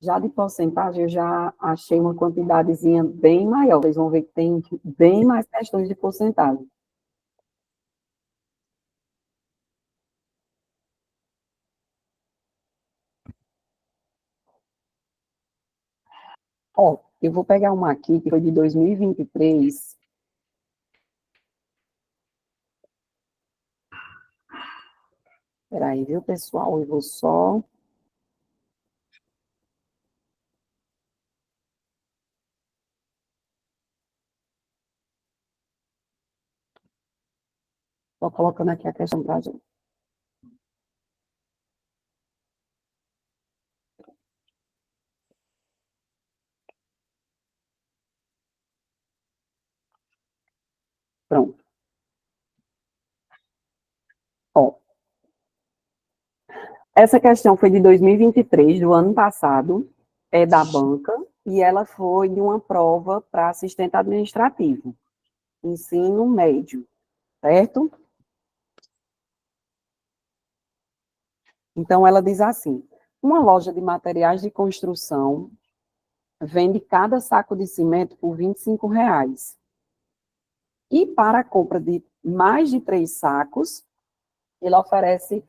Já de porcentagem, eu já achei uma quantidadezinha bem maior. Vocês vão ver que tem bem mais questões de porcentagem. Ó, eu vou pegar uma aqui, que foi de 2023. Espera aí, viu, pessoal? Eu vou só... Estou colocando aqui a questão para a gente. Pronto. Ó, essa questão foi de 2023, do ano passado, é da banca, e ela foi de uma prova para assistente administrativo, ensino médio, certo? Então, ela diz assim, uma loja de materiais de construção vende cada saco de cimento por R$ 25. E para a compra de mais de 3 sacos, ele oferece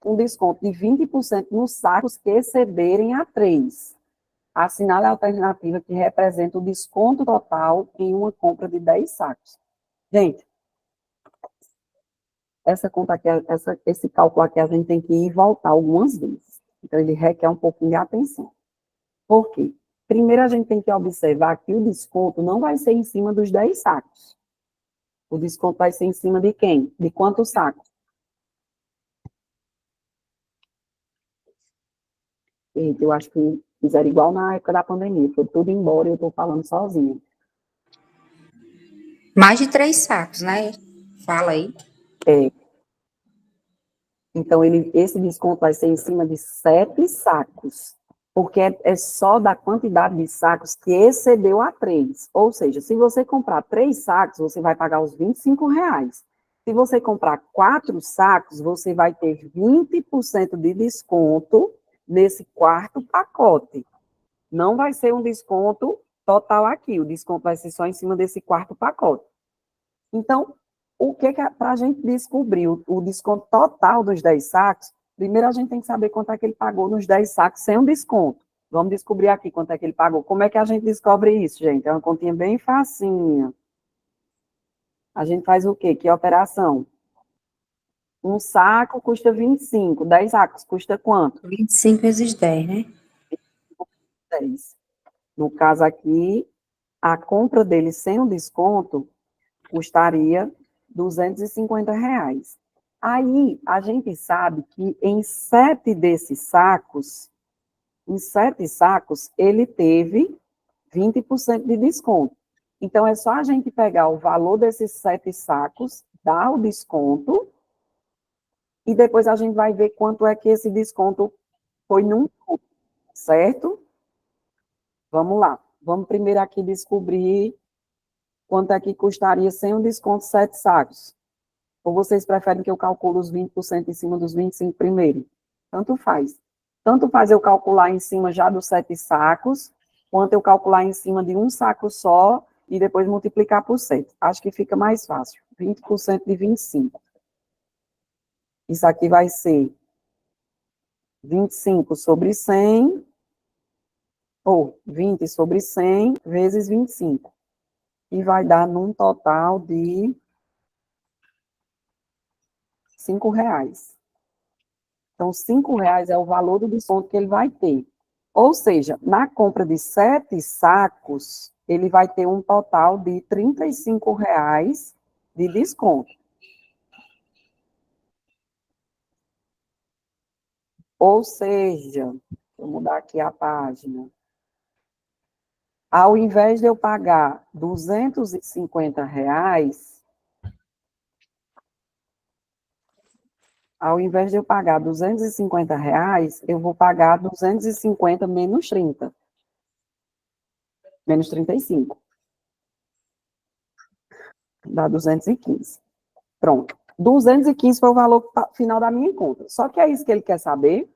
um desconto de 20% nos sacos que excederem a 3. Assinale a alternativa que representa o desconto total em uma compra de 10 sacos. Gente, essa conta aqui, esse cálculo aqui, a gente tem que ir e voltar algumas vezes. Então, ele requer um pouquinho de atenção. Por quê? Primeiro, a gente tem que observar que o desconto não vai ser em cima dos 10 sacos. O desconto vai ser em cima de quem? De quantos sacos? Eita, eu acho que fizeram igual na época da pandemia. Foi tudo embora e eu estou falando sozinha. Mais de 3 sacos, né? Fala aí. É. Então, esse desconto vai ser em cima de 7 sacos, porque é só da quantidade de sacos que excedeu a 3. Ou seja, se você comprar 3 sacos, você vai pagar os R$ 25. Se você comprar 4 sacos, você vai ter 20% de desconto nesse quarto pacote. Não vai ser um desconto total aqui, o desconto vai ser só em cima desse quarto pacote. Então, para a gente descobrir o desconto total dos 10 sacos, primeiro a gente tem que saber quanto é que ele pagou nos 10 sacos sem um desconto. Vamos descobrir aqui quanto é que ele pagou. Como é que a gente descobre isso, gente? É uma continha bem facinha. A gente faz o quê? Que operação? Um saco custa 25, 10 sacos custa quanto? 25 vezes 10, né? 10. No caso aqui, a compra dele sem o desconto custaria R$ 250. Aí, a gente sabe que em 7 desses sacos, ele teve 20% de desconto. Então, é só a gente pegar o valor desses 7 sacos, dar o desconto, e depois a gente vai ver quanto é que esse desconto foi num, certo? Vamos lá. Vamos primeiro aqui descobrir quanto é que custaria sem o desconto 7 sacos. Ou vocês preferem que eu calcule os 20% em cima dos 25 primeiro? Tanto faz. Tanto faz eu calcular em cima já dos 7 sacos, quanto eu calcular em cima de um saco só e depois multiplicar por 7. Acho que fica mais fácil. 20% de 25. Isso aqui vai ser 25 sobre 100, ou 20 sobre 100 vezes 25. E vai dar num total de R$ 5. Então, R$ 5 é o valor do desconto que ele vai ter. Ou seja, na compra de 7 sacos, ele vai ter um total de R$ 35 de desconto. Ou seja, vou mudar aqui a página. Ao invés de eu pagar R$ 250, ao invés de eu pagar R$ 250, eu vou pagar 250 menos 30. Menos 35. Dá 215. Pronto. 215 foi o valor final da minha conta. Só que é isso que ele quer saber?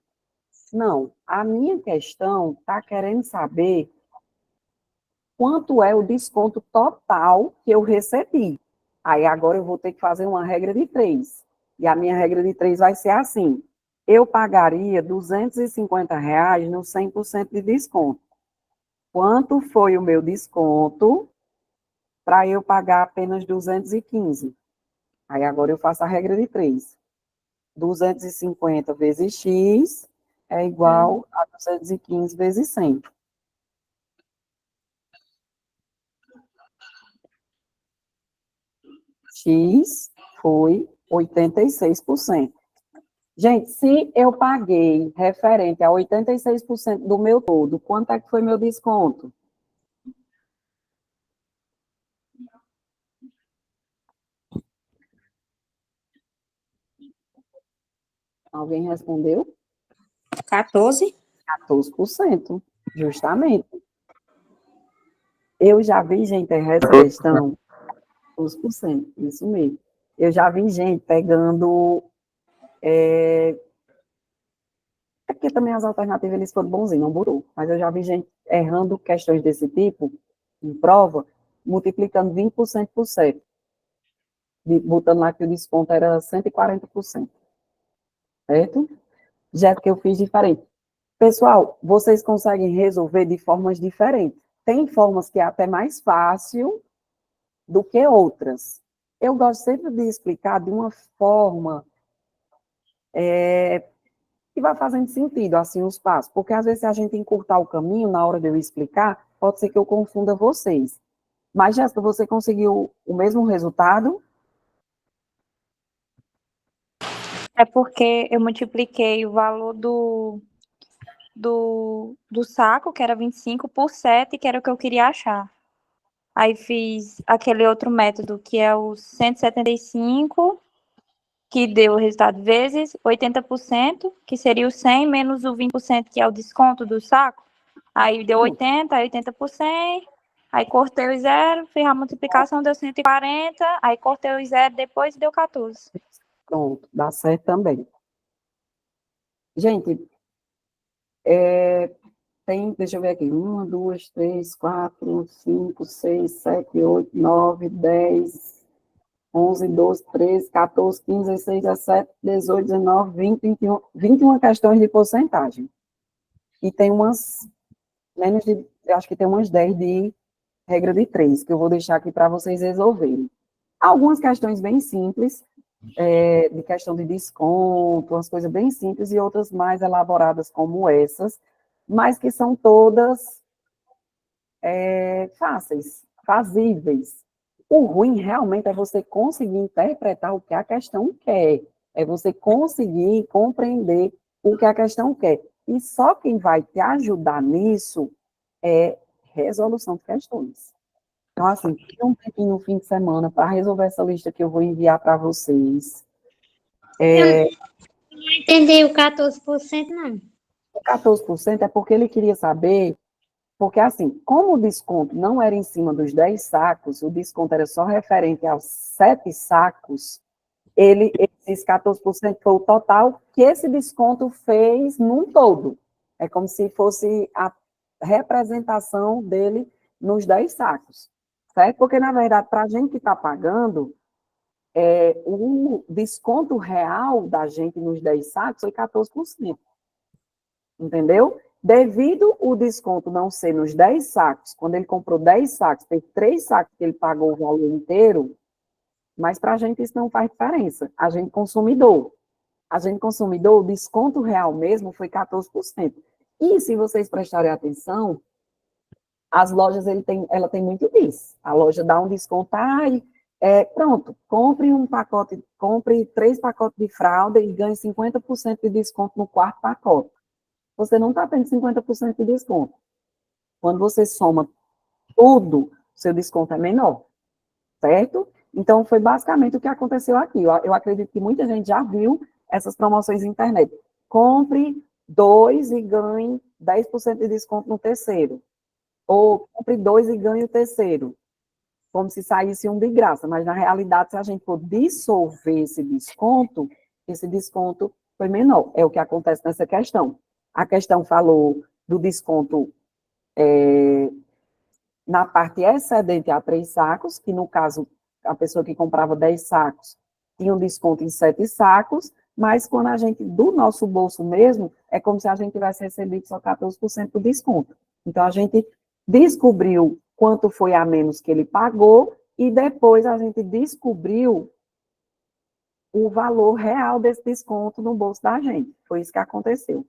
Não. A minha questão está querendo saber quanto é o desconto total que eu recebi. Aí agora eu vou ter que fazer uma regra de 3. E a minha regra de 3 vai ser assim. Eu pagaria R$ 250 no 100% de desconto. Quanto foi o meu desconto para eu pagar apenas 215? Aí agora eu faço a regra de 3. 250 vezes x é igual a 215 vezes 100. X foi 86%. Gente, se eu paguei referente a 86% do meu todo, quanto é que foi meu desconto? Alguém respondeu? 14? 14%, justamente. Eu já vi gente errar essa questão, 14%, isso mesmo. Eu já vi gente pegando... É porque também as alternativas, eles foram bonzinhos, não burou. Mas eu já vi gente errando questões desse tipo, em prova, multiplicando 20% por 7. botando lá que o desconto era 140%, certo? Já que eu fiz diferente. Pessoal, vocês conseguem resolver de formas diferentes. Tem formas que é até mais fácil do que outras. Eu gosto sempre de explicar de uma forma que vai fazendo sentido, assim, os passos. Porque, às vezes, se a gente encurtar o caminho, na hora de eu explicar, pode ser que eu confunda vocês. Mas, Jéssica, você conseguiu o mesmo resultado? É porque eu multipliquei o valor do saco, que era 25, por 7, que era o que eu queria achar. Aí fiz aquele outro método, que é o 175, que deu o resultado vezes 80%, que seria o 100 menos o 20%, que é o desconto do saco. Aí deu 80, aí 80 por 100, aí cortei o zero, fiz a multiplicação, deu 140, aí cortei o zero depois e deu 14. Pronto, dá certo também. Gente, deixa eu ver aqui, 1, 2, 3, 4, 5, 6, 7, 8, 9, 10, 11, 12, 13, 14, 15, 16, 17, 18, 19, 20, 21, 21 questões de porcentagem. E tem eu acho que tem umas 10 de regra de 3, que eu vou deixar aqui para vocês resolverem. Algumas questões bem simples, de questão de desconto, umas coisas bem simples, e outras mais elaboradas como essas, mas que são todas fáceis, fazíveis. O ruim realmente é você conseguir interpretar o que a questão quer, é você conseguir compreender o que a questão quer. E só quem vai te ajudar nisso é resolução de questões. Então, assim, tira um tempinho no fim de semana para resolver essa lista que eu vou enviar para vocês. Não entendi o 14%, não. O 14% é porque ele queria saber, porque assim, como o desconto não era em cima dos 10 sacos, o desconto era só referente aos 7 sacos, esses 14% foi o total que esse desconto fez num todo. É como se fosse a representação dele nos 10 sacos, certo? Porque, na verdade, para a gente que está pagando, o desconto real da gente nos 10 sacos foi 14%. Entendeu? Devido o desconto não ser nos 10 sacos, quando ele comprou 10 sacos, tem 3 sacos que ele pagou o valor inteiro, mas para a gente isso não faz diferença. A gente consumidor, o desconto real mesmo foi 14%. E se vocês prestarem atenção, as lojas, ela tem muito disso. A loja dá um desconto, pronto, compre 3 pacotes de fralda e ganhe 50% de desconto no quarto pacote. Você não está tendo 50% de desconto. Quando você soma tudo, seu desconto é menor, certo? Então, foi basicamente o que aconteceu aqui. Eu acredito que muita gente já viu essas promoções na internet. Compre 2 e ganhe 10% de desconto no terceiro. Ou compre 2 e ganhe o terceiro. Como se saísse um de graça. Mas, na realidade, se a gente for dissolver esse desconto foi menor. É o que acontece nessa questão. A questão falou do desconto na parte excedente a 3 sacos, que no caso, a pessoa que comprava 10 sacos tinha um desconto em 7 sacos, mas quando a gente, do nosso bolso mesmo, é como se a gente tivesse recebido só 14% de desconto. Então, a gente descobriu quanto foi a menos que ele pagou, e depois a gente descobriu o valor real desse desconto no bolso da gente. Foi isso que aconteceu.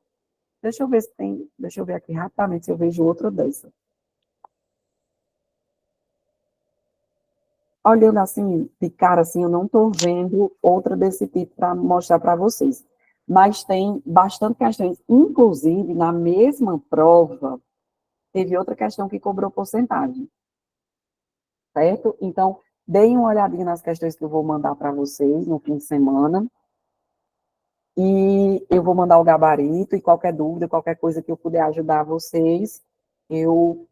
Deixa eu ver aqui rapidamente se eu vejo outra dessa. Olhando assim, de cara assim, eu não estou vendo outra desse tipo para mostrar para vocês. Mas tem bastante questões. Inclusive, na mesma prova, teve outra questão que cobrou porcentagem. Certo? Então, deem uma olhadinha nas questões que eu vou mandar para vocês no fim de semana. E eu vou mandar o gabarito, e qualquer dúvida, qualquer coisa que eu puder ajudar vocês, eu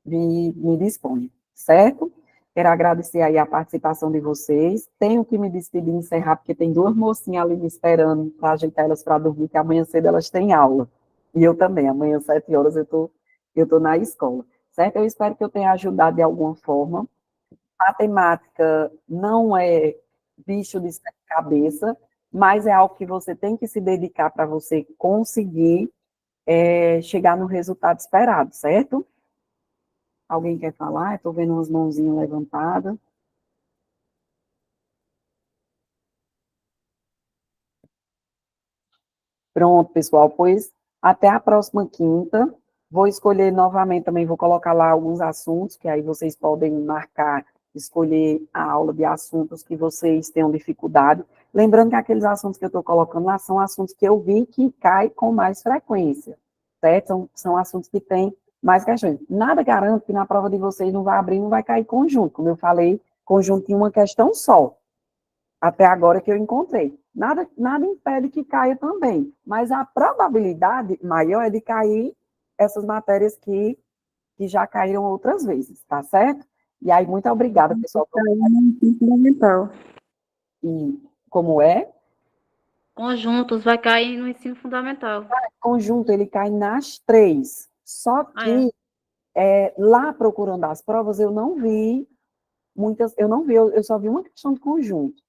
me disponho, certo? Quero agradecer aí a participação de vocês. Tenho que me despedir e encerrar, porque tem 2 mocinhas ali me esperando para ajeitar elas para dormir, que amanhã cedo elas têm aula. E eu também, amanhã às 7 horas eu tô na escola, certo? Eu espero que eu tenha ajudado de alguma forma. Matemática não é bicho de sete cabeça, mas é algo que você tem que se dedicar para você conseguir chegar no resultado esperado, certo? Alguém quer falar? Estou vendo umas mãozinhas levantadas. Pronto, pessoal, pois até a próxima quinta. Vou escolher novamente também, vou colocar lá alguns assuntos, que aí vocês podem marcar, escolher a aula de assuntos que vocês tenham dificuldade. Lembrando que aqueles assuntos que eu estou colocando lá são assuntos que eu vi que caem com mais frequência, certo? São assuntos que têm mais questões. Nada garante que na prova de vocês não vai abrir, não vai cair conjunto. Como eu falei, conjunto em uma questão só. Até agora que eu encontrei. Nada impede que caia também, mas a probabilidade maior é de cair essas matérias que já caíram outras vezes, tá certo? E aí, muito obrigada, pessoal. Fundamental. E como é? Conjuntos vai cair no ensino fundamental. Conjunto, ele cai nas 3. Só que lá procurando as provas, eu não vi muitas, eu só vi uma questão de conjunto.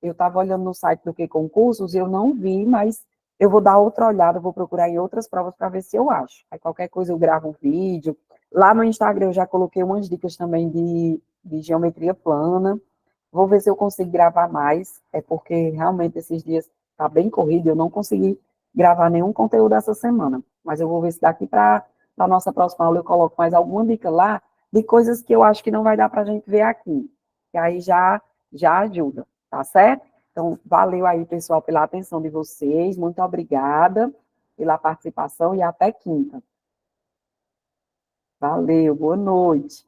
Eu estava olhando no site do Que Concursos e eu não vi, mas eu vou dar outra olhada, vou procurar em outras provas para ver se eu acho. Aí qualquer coisa eu gravo um vídeo. Lá no Instagram eu já coloquei umas dicas também de geometria plana. Vou ver se eu consigo gravar mais, é porque realmente esses dias está bem corrido, eu não consegui gravar nenhum conteúdo essa semana. Mas eu vou ver se daqui para a nossa próxima aula eu coloco mais alguma dica lá de coisas que eu acho que não vai dar para a gente ver aqui. Que aí já ajuda. Tá certo? Então, valeu aí, pessoal, pela atenção de vocês. Muito obrigada pela participação e até quinta. Valeu, boa noite.